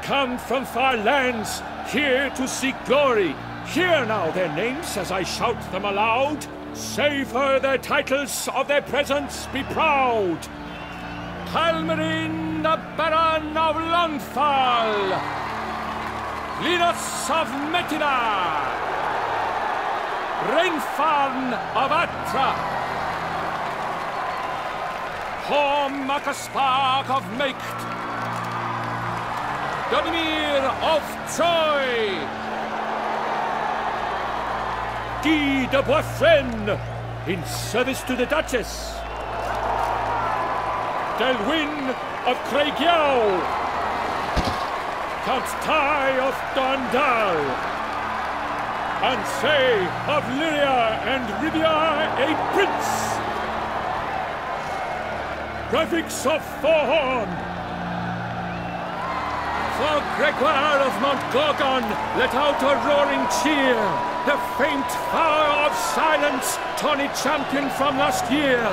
Come from far lands, here to seek glory, Hear now their names as I shout them aloud. Savor their titles, of their presence be proud. Calmerin, the Baron of Lonfall. Linus of Metina. Reinfarn of Atra. Horm Akaspark of Meikt. Donimir of Troy. Guy de Boisfren, in service to the Duchess. Delwyn of Craigiau. Count Tai of Dondal. Ansay of Lyria and Rivia a prince. Graphics of Forhorn. For Gregoire of Montgorgon, let out a roaring cheer. The faint fire of silence, Tawny champion from last year.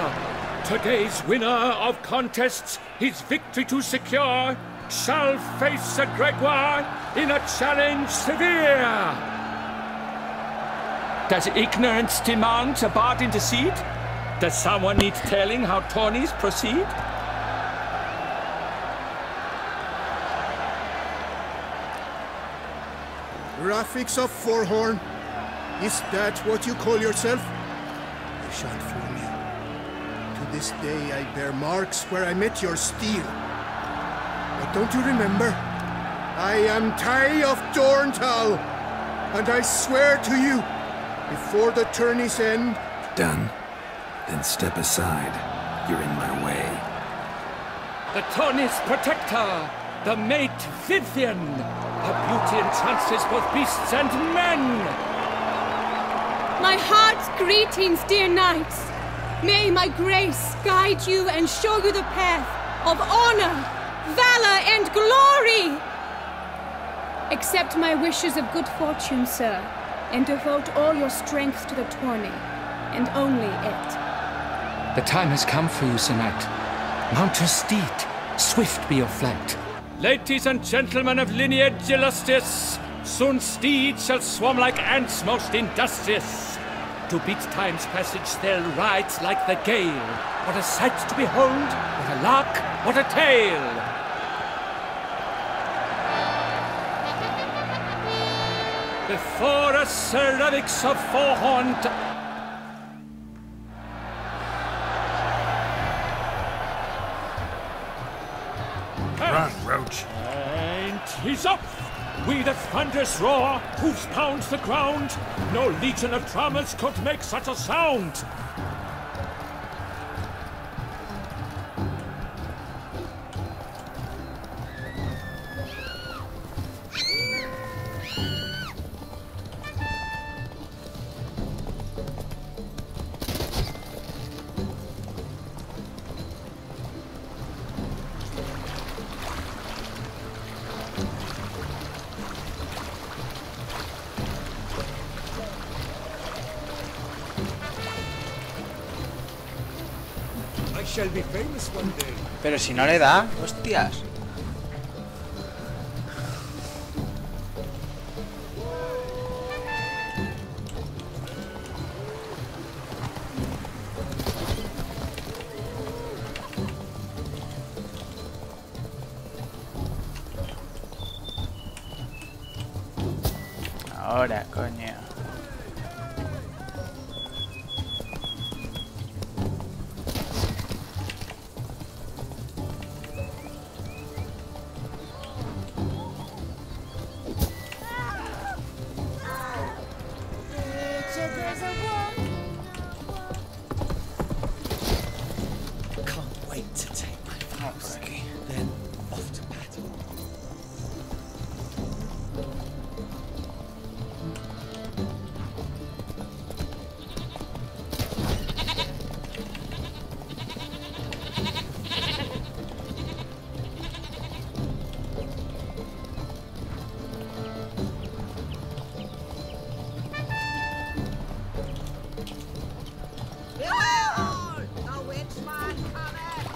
Today's winner of contests, his victory to secure, shall face Sir Gregoire in a challenge severe. Does ignorance demand a bard intercede? Does someone need telling how tourneys proceed? Graphics of Forhorn. Is that what you call yourself? You shan't fool me. To this day I bear marks where I met your steel. But don't you remember? I am Tai of Dorntal, and I swear to you, before the tourney's end... Done. Then step aside. You're in my way. The tourney's protector, the mate Vivian. Her beauty entrances both beasts and men. My heart's greetings, dear knights. May my grace guide you and show you the path of honor, valor, and glory. Accept my wishes of good fortune, sir, and devote all your strength to the tourney, and only it. The time has come for you, Sir Knight. Mount your steed. Swift be your flight. Ladies and gentlemen of lineage illustrious, soon steeds shall swarm like ants most industrious. To beat time's passage they'll ride like the gale. What a sight to behold, what a lark, what a tale! Before us, ceramics of Forhorn. Run, Roach. And he's up! With a thunderous roar, hoofs pounds the ground. No legion of drummers could make such a sound. Shall be famous one day. Pero si no le da, hostias. Ahora, coño.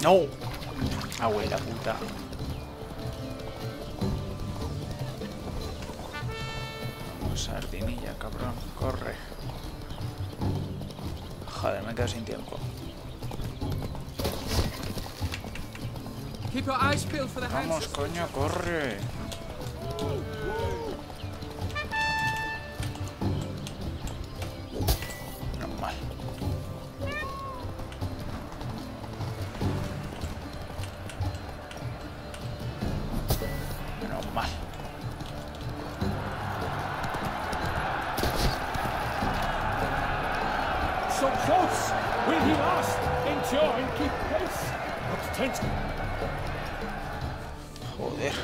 No. Abuela puta. Sardinilla, cabrón, corre. Joder, me quedo sin tiempo. Keep your eyes peeled for the hands. Vamos, coño, corre. Normal. Normal. So close! Will he last? Endure and keep pace? Not tense. Joder.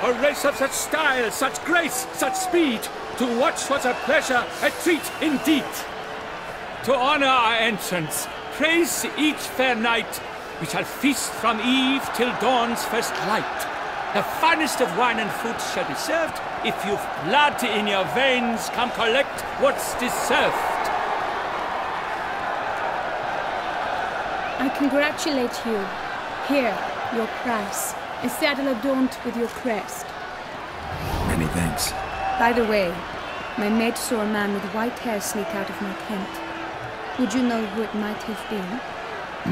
A race of such style, such grace, such speed. To watch was a pleasure, a treat indeed. To honor our entrance, praise each fair knight. We shall feast from eve till dawn's first light. The finest of wine and food shall be served. If you've blood in your veins, come collect what's deserved. I congratulate you. Here, your prize. A saddle adorned with your crest. Many thanks. By the way, my maid saw a man with white hair sneak out of my tent. Would you know who it might have been?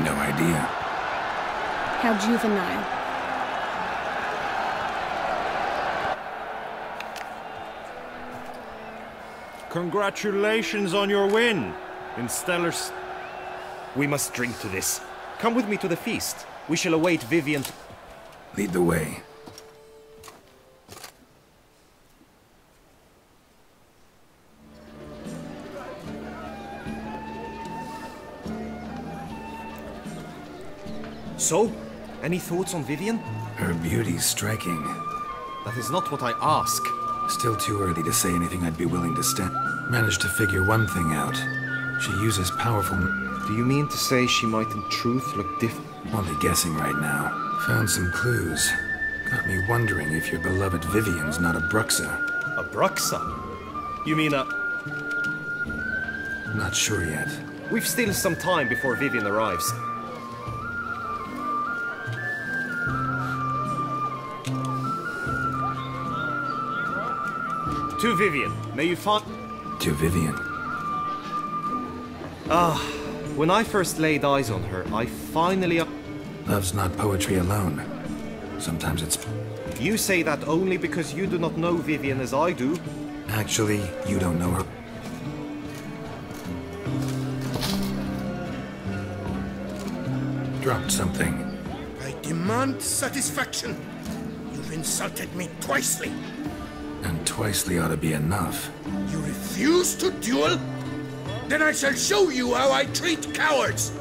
No idea. How juvenile. Congratulations on your win in Stellar. We must drink to this. Come with me to the feast. We shall await Vivian. Lead the way. So, any thoughts on Vivian? Her beauty's striking. That is not what I ask. Still too early to say anything I'd be willing to stand. Managed to figure one thing out. She uses powerful... Do you mean to say she might in truth look different? Only guessing right now. Found some clues. Got me wondering if your beloved Vivian's not a Bruxa. A Bruxa? You mean a... Not sure yet. We've still some time before Vivian arrives. To Vivian, may you find... To Vivian. Ah, when I first laid eyes on her, I finally... Love's not poetry alone. Sometimes it's... You say that only because you do not know Vivian as I do. Actually, you don't know her. Dropped something. I demand satisfaction. You've insulted me twicely. And twicely ought to be enough. You refuse to duel? Then I shall show you how I treat cowards!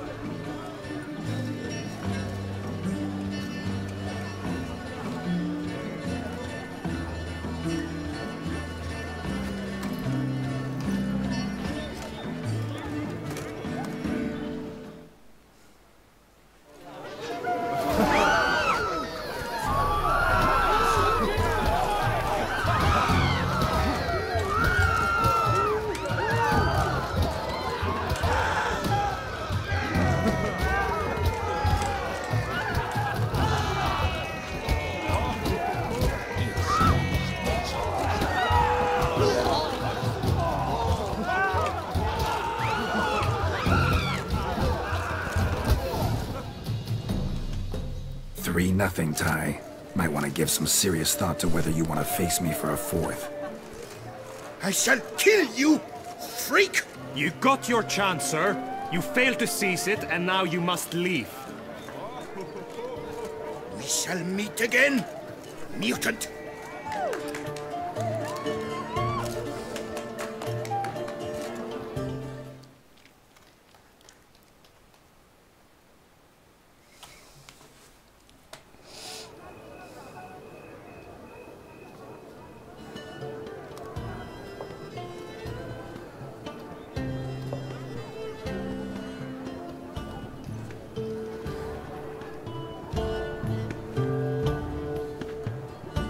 Nothing, Ty. Might want to give some serious thought to whether you want to face me for a fourth. I shall kill you, freak! You got your chance, sir. You failed to seize it, and now you must leave. We shall meet again, mutant!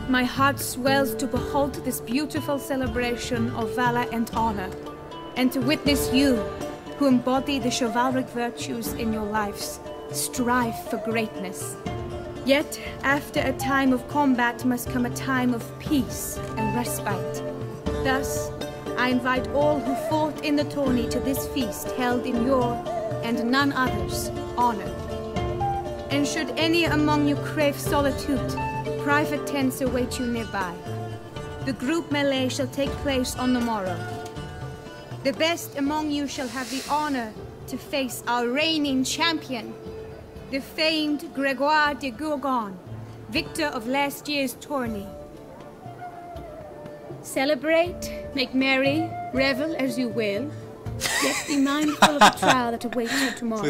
My heart swells to behold this beautiful celebration of valor and honor, and to witness you, who embody the chivalric virtues in your lives, strive for greatness. Yet, after a time of combat must come a time of peace and respite. Thus, I invite all who fought in the tourney to this feast held in your, and none other's, honor. And should any among you crave solitude, private tents await you nearby. The group melee shall take place on the morrow. The best among you shall have the honor to face our reigning champion, the famed Gregoire de Gourgon, victor of last year's tourney. Celebrate, make merry, revel as you will, yet be mindful of the trial that awaits you tomorrow.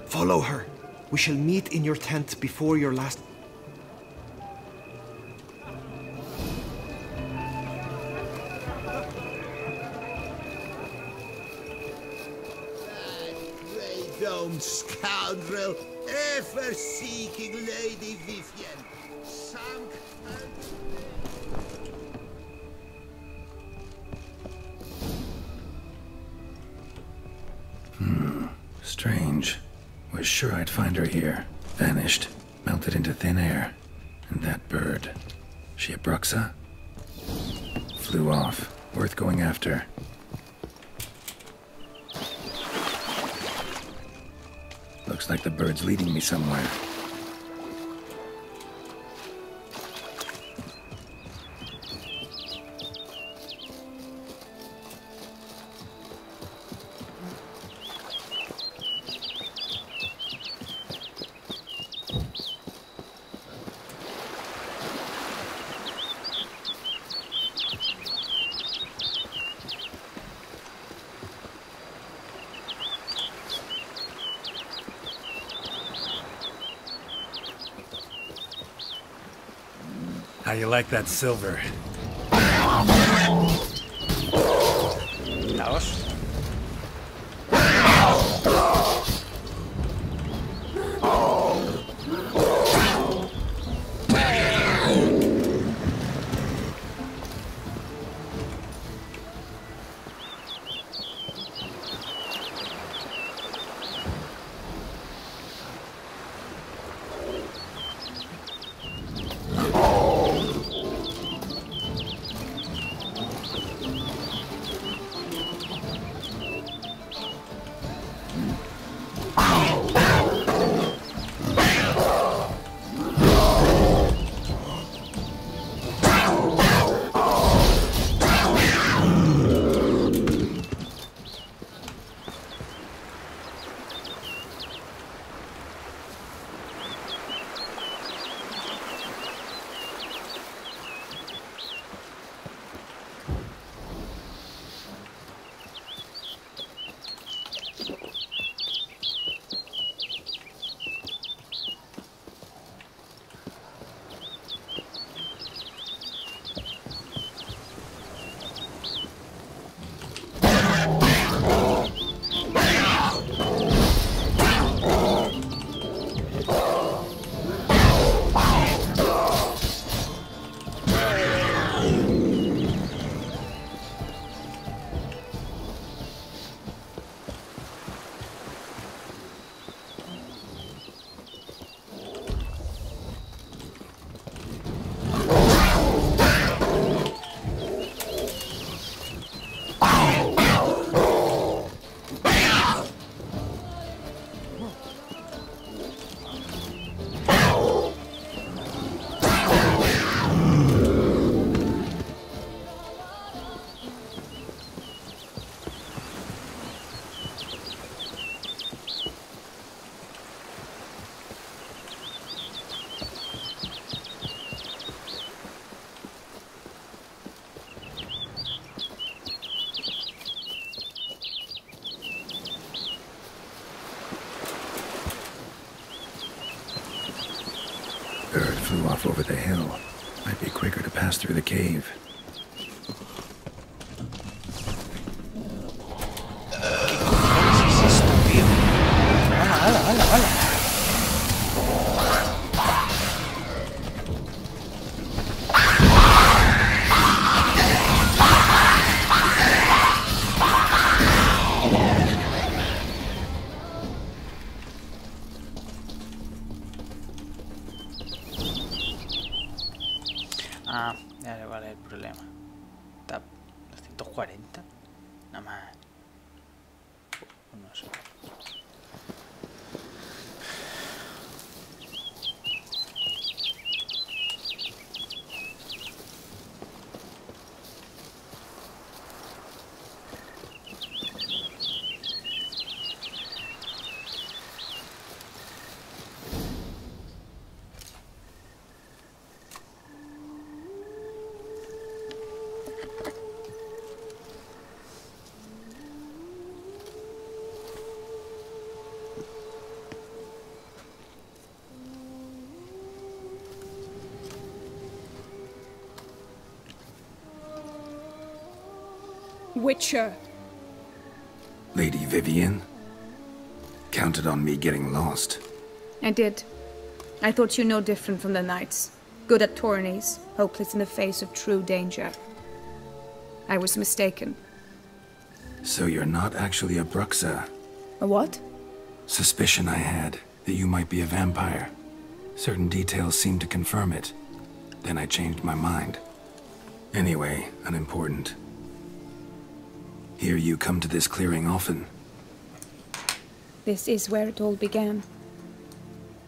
Follow her. We shall meet in your tent before your last... Grey Dome scoundrel, ever seeking Lady Vivienne, sunk Strange. Was sure I'd find her here. Vanished. Melted into thin air. And that bird. She a Bruxa? Flew off. Worth going after. Looks like the bird's leading me somewhere. How you like that silver? Laos. Bird flew off over the hill. Might be quicker to pass through the cave. No sé. Witcher. Lady Vivienne? Counted on me getting lost. I did. I thought you no different from the knights. Good at tourneys, hopeless in the face of true danger. I was mistaken. So you're not actually a Bruxa? A what? Suspicion I had, that you might be a vampire. Certain details seemed to confirm it. Then I changed my mind. Anyway, unimportant. Hear you come to this clearing often. This is where it all began.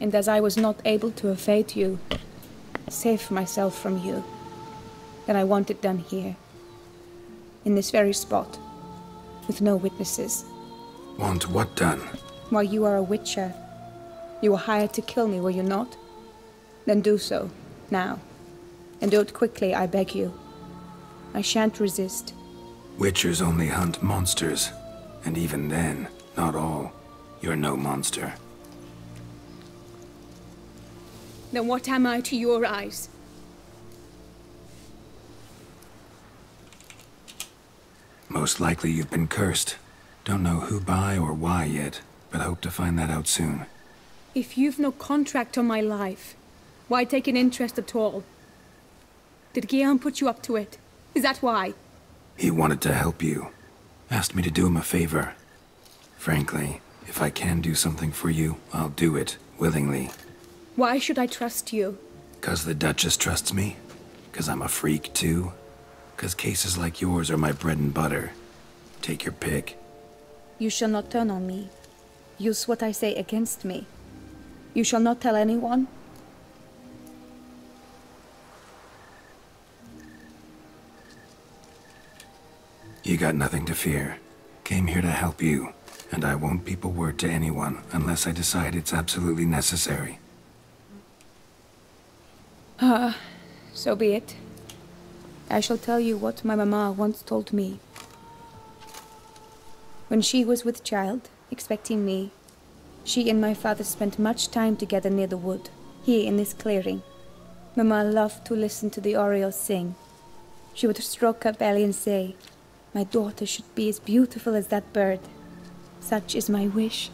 And as I was not able to evade you, save myself from you, then I want it done here. In this very spot. With no witnesses. Want what done? While you are a witcher. You were hired to kill me, were you not? Then do so, now. And do it quickly, I beg you. I shan't resist. Witchers only hunt monsters. And even then, not all. You're no monster. Then what am I to your eyes? Most likely you've been cursed. Don't know who by or why yet, but hope to find that out soon. If you've no contract on my life, why take an interest at all? Did Guillaume put you up to it? Is that why? He wanted to help you. Asked me to do him a favor. Frankly, if I can do something for you, I'll do it, willingly. Why should I trust you? 'Cause the Duchess trusts me? 'Cause I'm a freak, too? 'Cause cases like yours are my bread and butter. Take your pick. You shall not turn on me. Use what I say against me. You shall not tell anyone? You got nothing to fear. Came here to help you, and I won't peep a word to anyone unless I decide it's absolutely necessary. So be it. I shall tell you what my mama once told me. When she was with child, expecting me, she and my father spent much time together near the wood, here in this clearing. Mama loved to listen to the orioles sing. She would stroke her belly and say, "My daughter should be as beautiful as that bird. Such is my wish."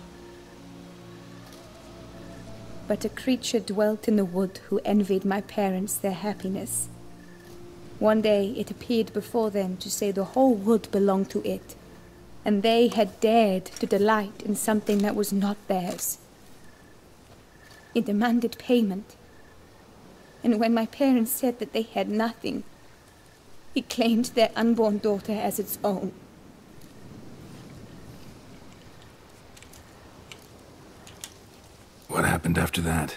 But a creature dwelt in the wood who envied my parents their happiness. One day it appeared before them to say the whole wood belonged to it, and they had dared to delight in something that was not theirs. It demanded payment, and when my parents said that they had nothing, it claimed their unborn daughter as its own. What happened after that?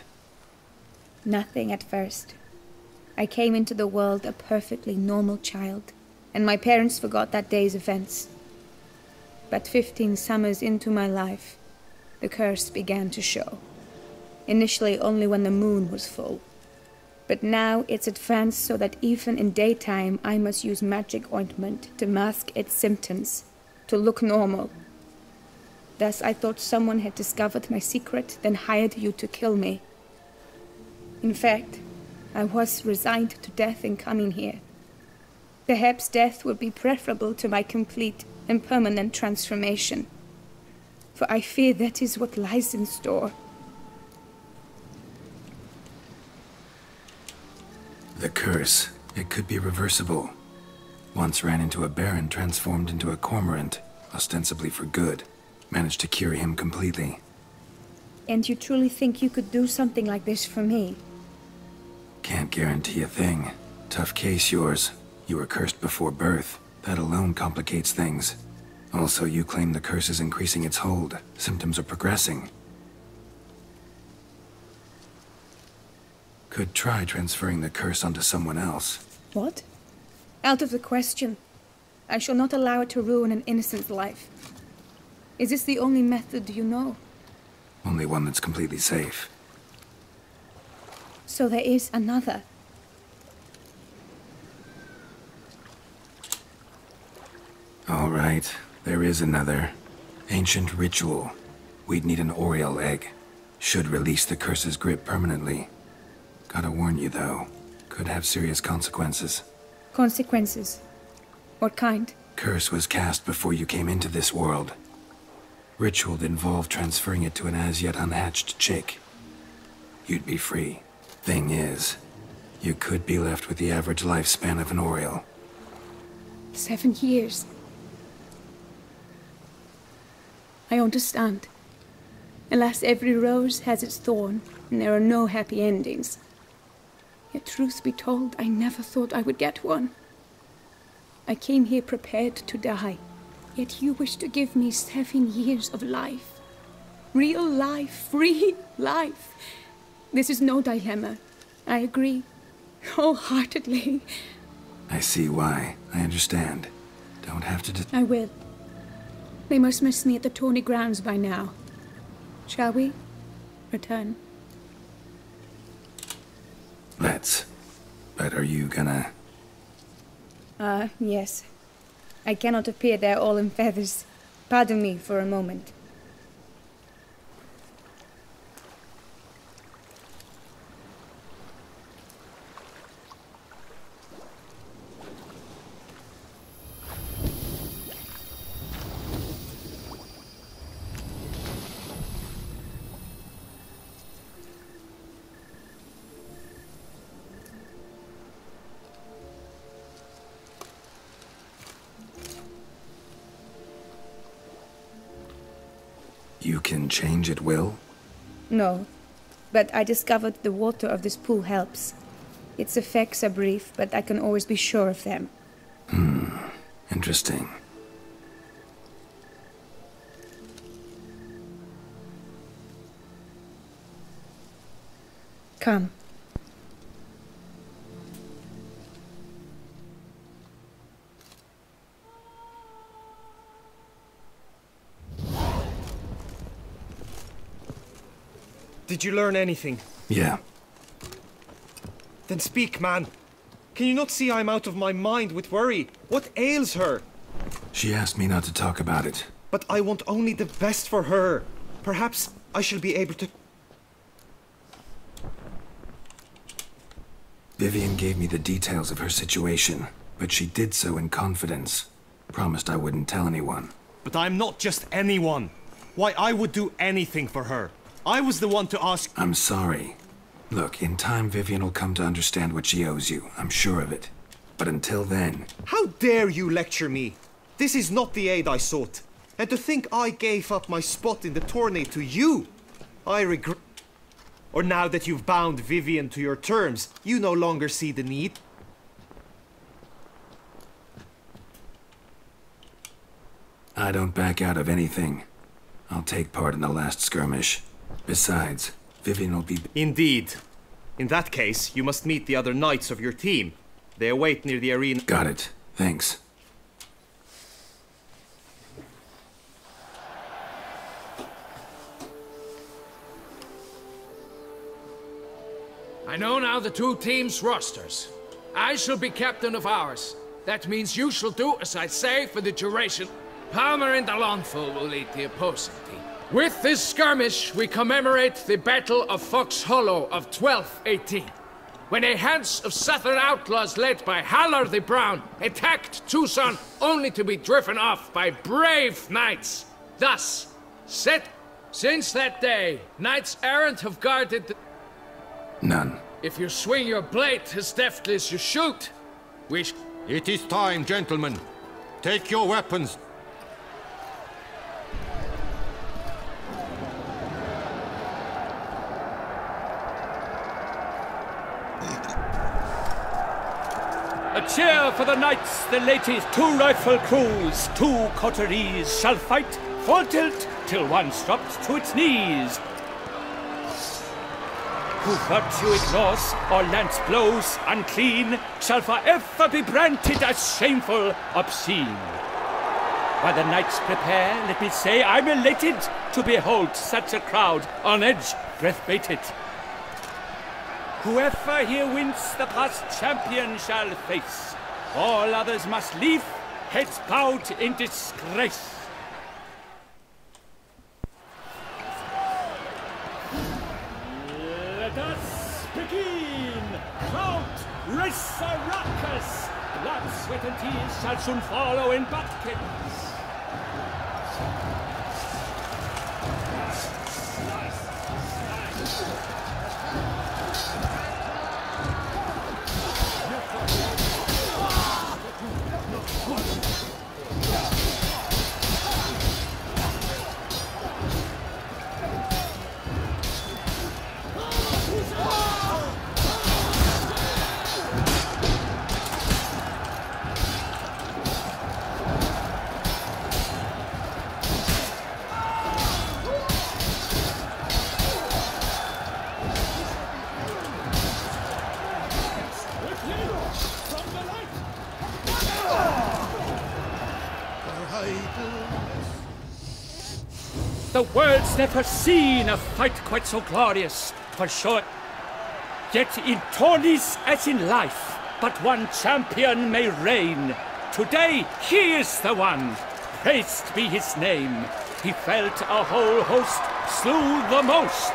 Nothing at first. I came into the world a perfectly normal child, and my parents forgot that day's events. But 15 summers into my life, the curse began to show. Initially only when the moon was full. But now it's advanced so that even in daytime I must use magic ointment to mask its symptoms, to look normal. Thus I thought someone had discovered my secret, then hired you to kill me. In fact, I was resigned to death in coming here. Perhaps death would be preferable to my complete and permanent transformation. For I fear that is what lies in store. The curse. It could be reversible. Once ran into a baron transformed into a cormorant, ostensibly for good. Managed to cure him completely. And you truly think you could do something like this for me? Can't guarantee a thing. Tough case, yours. You were cursed before birth. That alone complicates things. Also, you claim the curse is increasing its hold. Symptoms are progressing. Could try transferring the curse onto someone else. What? Out of the question. I shall not allow it to ruin an innocent's life. Is this the only method you know? Only one that's completely safe. So there is another. All right, there is another. Ancient ritual. We'd need an Oriole egg. Should release the curse's grip permanently. Gotta warn you, though. Could have serious consequences. Consequences? What kind? Curse was cast before you came into this world. Ritual involved transferring it to an as-yet unhatched chick. You'd be free. Thing is, you could be left with the average lifespan of an Oriole. 7 years. I understand. Alas, every rose has its thorn, and there are no happy endings. Yet truth be told, I never thought I would get one. I came here prepared to die, yet you wish to give me 7 years of life. Real life, free life. This is no dilemma. I agree, wholeheartedly. I see why. I understand. Don't have to I will. They must miss me at the tourney grounds by now. Shall we? Return. Let's. But are you gonna... Yes. I cannot appear there all in feathers. Pardon me for a moment. You can change at will? No, but I discovered the water of this pool helps. Its effects are brief, but I can always be sure of them. Interesting. Come. Did you learn anything? Yeah. Then speak, man. Can you not see I'm out of my mind with worry? What ails her? She asked me not to talk about it. But I want only the best for her. Perhaps I shall be able to... Vivian gave me the details of her situation, but she did so in confidence. Promised I wouldn't tell anyone. But I'm not just anyone. Why, I would do anything for her. I was the one to ask... I'm sorry. Look, in time Vivian will come to understand what she owes you. I'm sure of it. But until then... How dare you lecture me? This is not the aid I sought. And to think I gave up my spot in the tourney to you! I regret... Or now that you've bound Vivian to your terms, you no longer see the need? I don't back out of anything. I'll take part in the last skirmish. Besides, Vivian will be... Indeed. In that case, you must meet the other knights of your team. They await near the arena. Got it. Thanks. I know now the two teams' rosters. I shall be captain of ours. That means you shall do as I say for the duration. Palmer and Alonful will lead the opposing team. With this skirmish, we commemorate the Battle of Fox Hollow of 1218, when a hands of southern outlaws led by Halar the Brown attacked Tucson only to be driven off by brave knights. Thus, since that day, knights errant have guarded the... None. If you swing your blade as deftly as you shoot, It is time, gentlemen. Take your weapons. A cheer for the knights, the ladies, 2 rifle crews, 2 coteries shall fight full tilt till one drops to its knees. Who virtue ignores or lance blows unclean shall forever be branded as shameful, obscene. While the knights prepare, let me say I'm elated to behold such a crowd on edge, breath-baited. Whoever here wins the past champion shall face. All others must leave, heads bowed in disgrace. Let us begin! Crowd, race a ruckus! Blood, sweat and tears shall soon follow in buckets. The world's never seen a fight quite so glorious, for sure. Yet in tourneys as in life, but one champion may reign. Today he is the one, praised be his name. He felt a whole host, slew the most.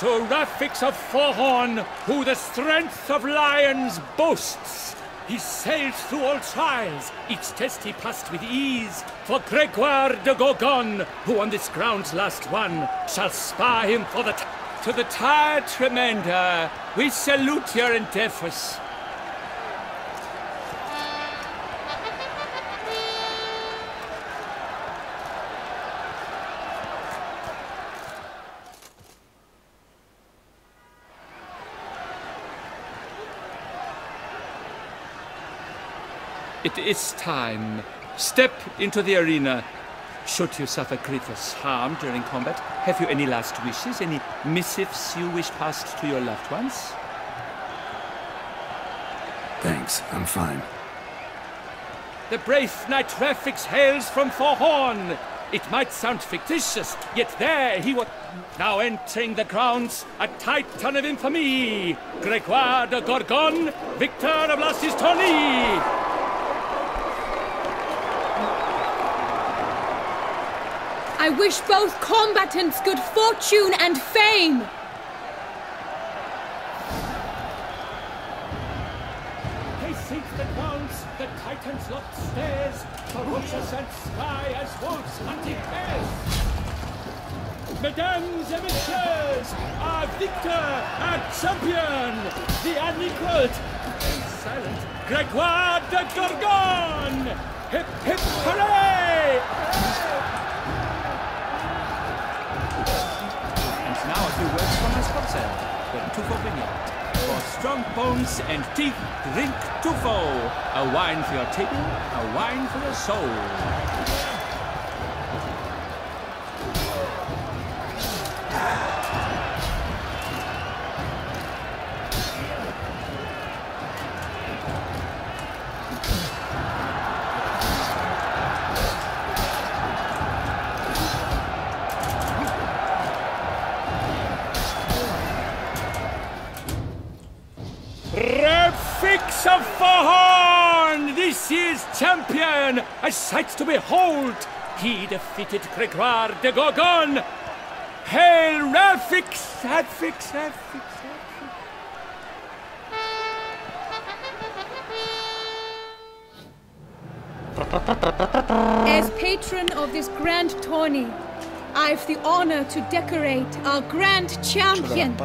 To Rafix of Forhorn, who the strength of lions boasts, he sailed through all trials, each test he passed with ease. For Gregoire de Gorgon, who on this ground's last won, shall spar him for the to the tired Tremenda, we salute your endeavors. It is time. Step into the arena. Should you suffer grievous harm during combat, have you any last wishes, any missives you wish passed to your loved ones? Thanks, I'm fine. The brave knight Rafix hails from Forhorn. It might sound fictitious, yet there he was. Now entering the grounds, a titan of infamy, Gregoire de Gorgon, victor of last year's tourney. I wish both combatants good fortune and fame! They sink the grounds, the titans locked stairs, ferocious and sky as wolves hunting bears. Mesdames et messieurs, our victor, our champion, the unequaled and silent Gregoire de Gorgon! Hip hip hooray! Now a few words from my sponsor, the Tufo Vineyard. For strong bones and teeth, drink Tufo. A wine for your table, a wine for your soul. Rafix of Forhorn, this year's champion, a sight to behold. He defeated Gregoire de Gorgon. Hail Rafix, Rafix, Rafix, Rafix. As patron of this grand tourney, I've the honor to decorate our grand champion.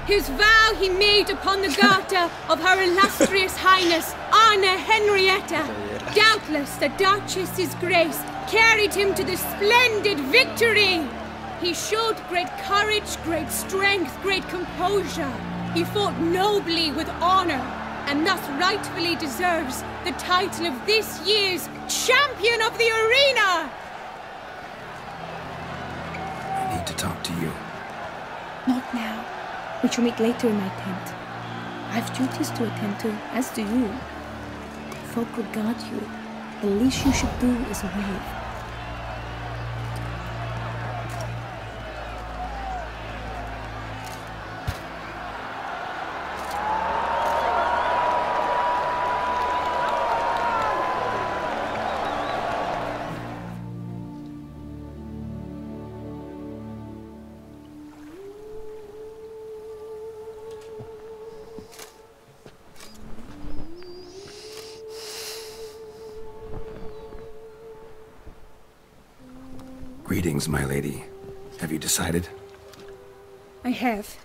His vow he made upon the garter of her illustrious highness, Anna Henrietta. Doubtless the Duchess's grace carried him to this splendid victory. He showed great courage, great strength, great composure. He fought nobly with honor, and thus rightfully deserves the title of this year's Champion of the Arena! I need to talk to you. Not now. We shall meet later in my tent. I have duties to attend to, as do you. Folk will guard you. The least you should do is wave. Greetings, my lady. Have you decided? I have.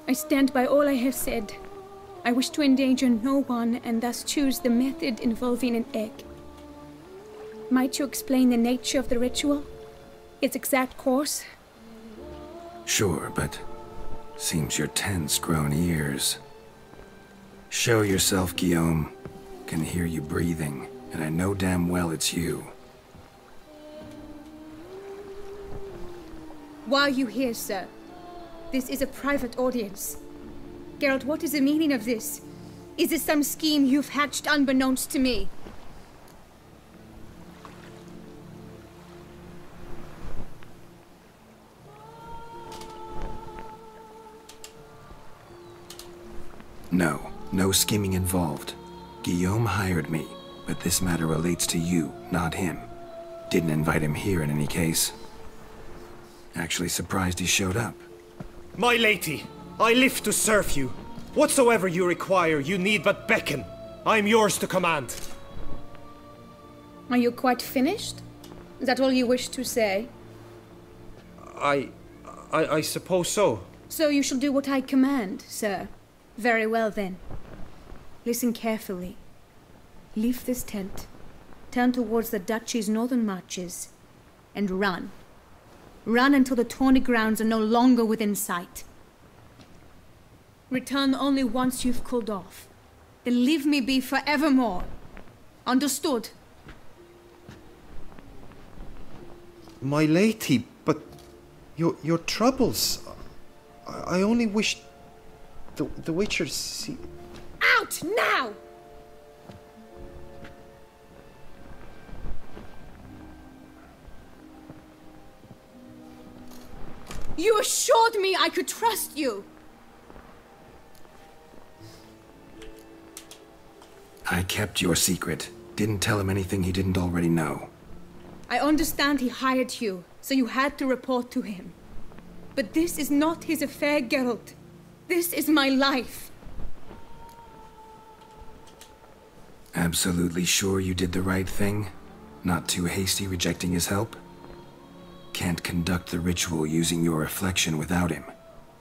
I stand by all I have said. I wish to endanger no one and thus choose the method involving an egg. Might you explain the nature of the ritual? Its exact course? Sure, but seems you're tense, grown ears. Show yourself, Guillaume. Can hear you breathing, and I know damn well it's you. Why are you here, sir? This is a private audience. Geralt, what is the meaning of this? Is this some scheme you've hatched unbeknownst to me? No scheming involved. Guillaume hired me, but this matter relates to you, not him. Didn't invite him here in any case. Actually surprised he showed up. My lady, I live to serve you. Whatsoever you require, you need but beckon. I am yours to command. Are you quite finished? Is that all you wish to say? I suppose so. So you shall do what I command, sir. Very well then. Listen carefully. Leave this tent, turn towards the duchy's northern marches, and run. Run until the Tawny grounds are no longer within sight. Return only once you've cooled off. Then leave me be forevermore. Understood? My lady, but your troubles. I only wish the Witchers see. Out now! You assured me I could trust you! I kept your secret. Didn't tell him anything he didn't already know. I understand he hired you, so you had to report to him. But this is not his affair, Geralt. This is my life. Absolutely sure you did the right thing? Not too hasty rejecting his help? Can't conduct the ritual using your reflection without him.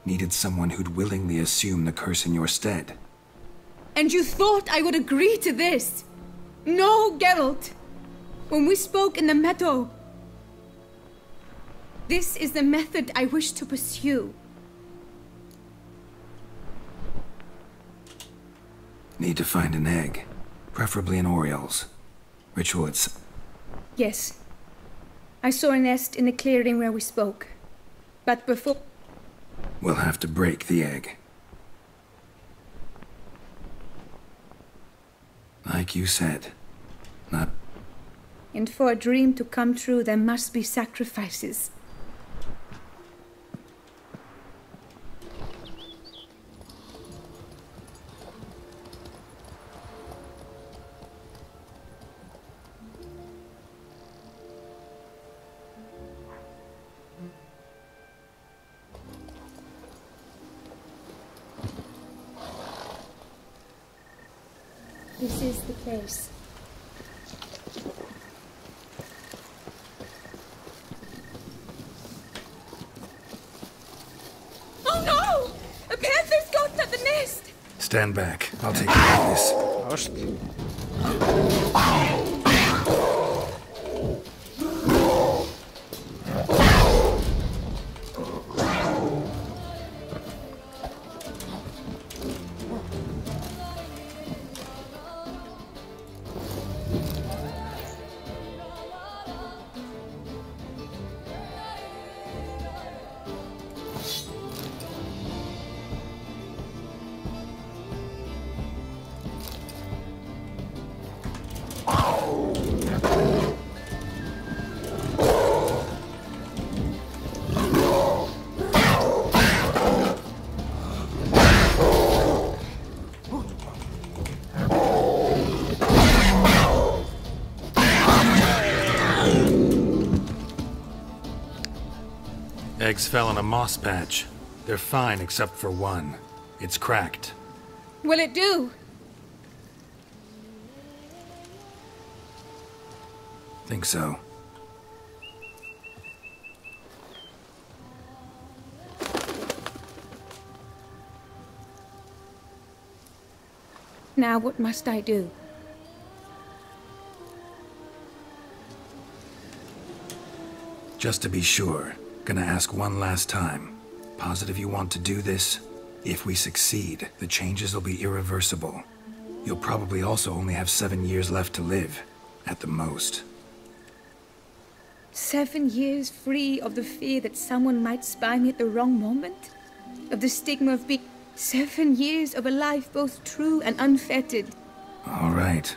Needed someone who'd willingly assume the curse in your stead. And you thought I would agree to this? No, Geralt. When we spoke in the meadow, this is the method I wish to pursue. Need to find an egg. Preferably an Oriole's. Ritual it's... Yes. I saw a nest in the clearing where we spoke. But before... We'll have to break the egg. Like you said, not... And for a dream to come true, there must be sacrifices. This is the place. Oh no! A panther's got at the nest! Stand back. I'll take care of this. Eggs fell in a moss patch. They're fine except for one. It's cracked. Will it do? Think so. Now what must I do? Just to be sure, gonna ask one last time. Positive you want to do this? If we succeed, the changes will be irreversible. You'll probably also only have 7 years left to live, at the most. 7 years free of the fear that someone might spy me at the wrong moment? Of the stigma of being... 7 years of a life both true and unfettered. All right.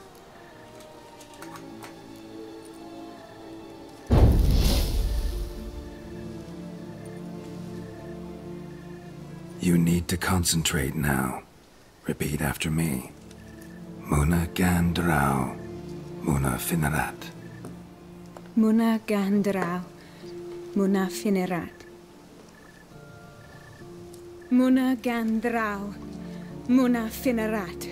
You need to concentrate now. Repeat after me. Muna Gandrau, Muna Finerat. Muna Gandrau, Muna Finerat. Muna Gandrau, Muna Finerat.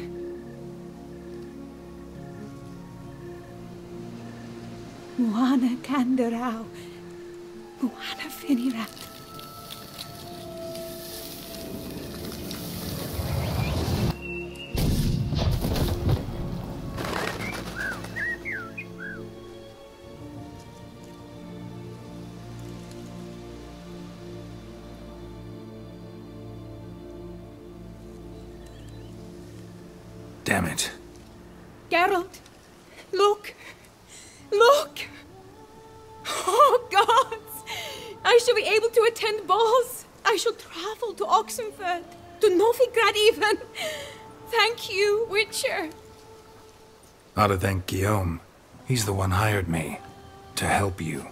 Muana Gandrau, Muana Finerat. Damn it. Geralt, look! Look! Oh, gods! I shall be able to attend balls. I shall travel to Oxenfurt, to Novigrad even. Thank you, Witcher. Ought to thank Guillaume. He's the one hired me. To help you.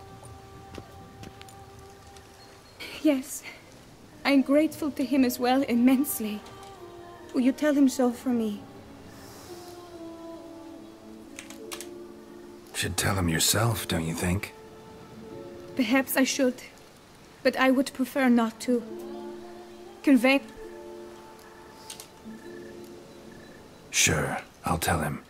Yes, I'm grateful to him as well, immensely. Will you tell him so for me? Should tell him yourself, don't you think? Perhaps I should, but I would prefer not to. Convey... Sure, I'll tell him.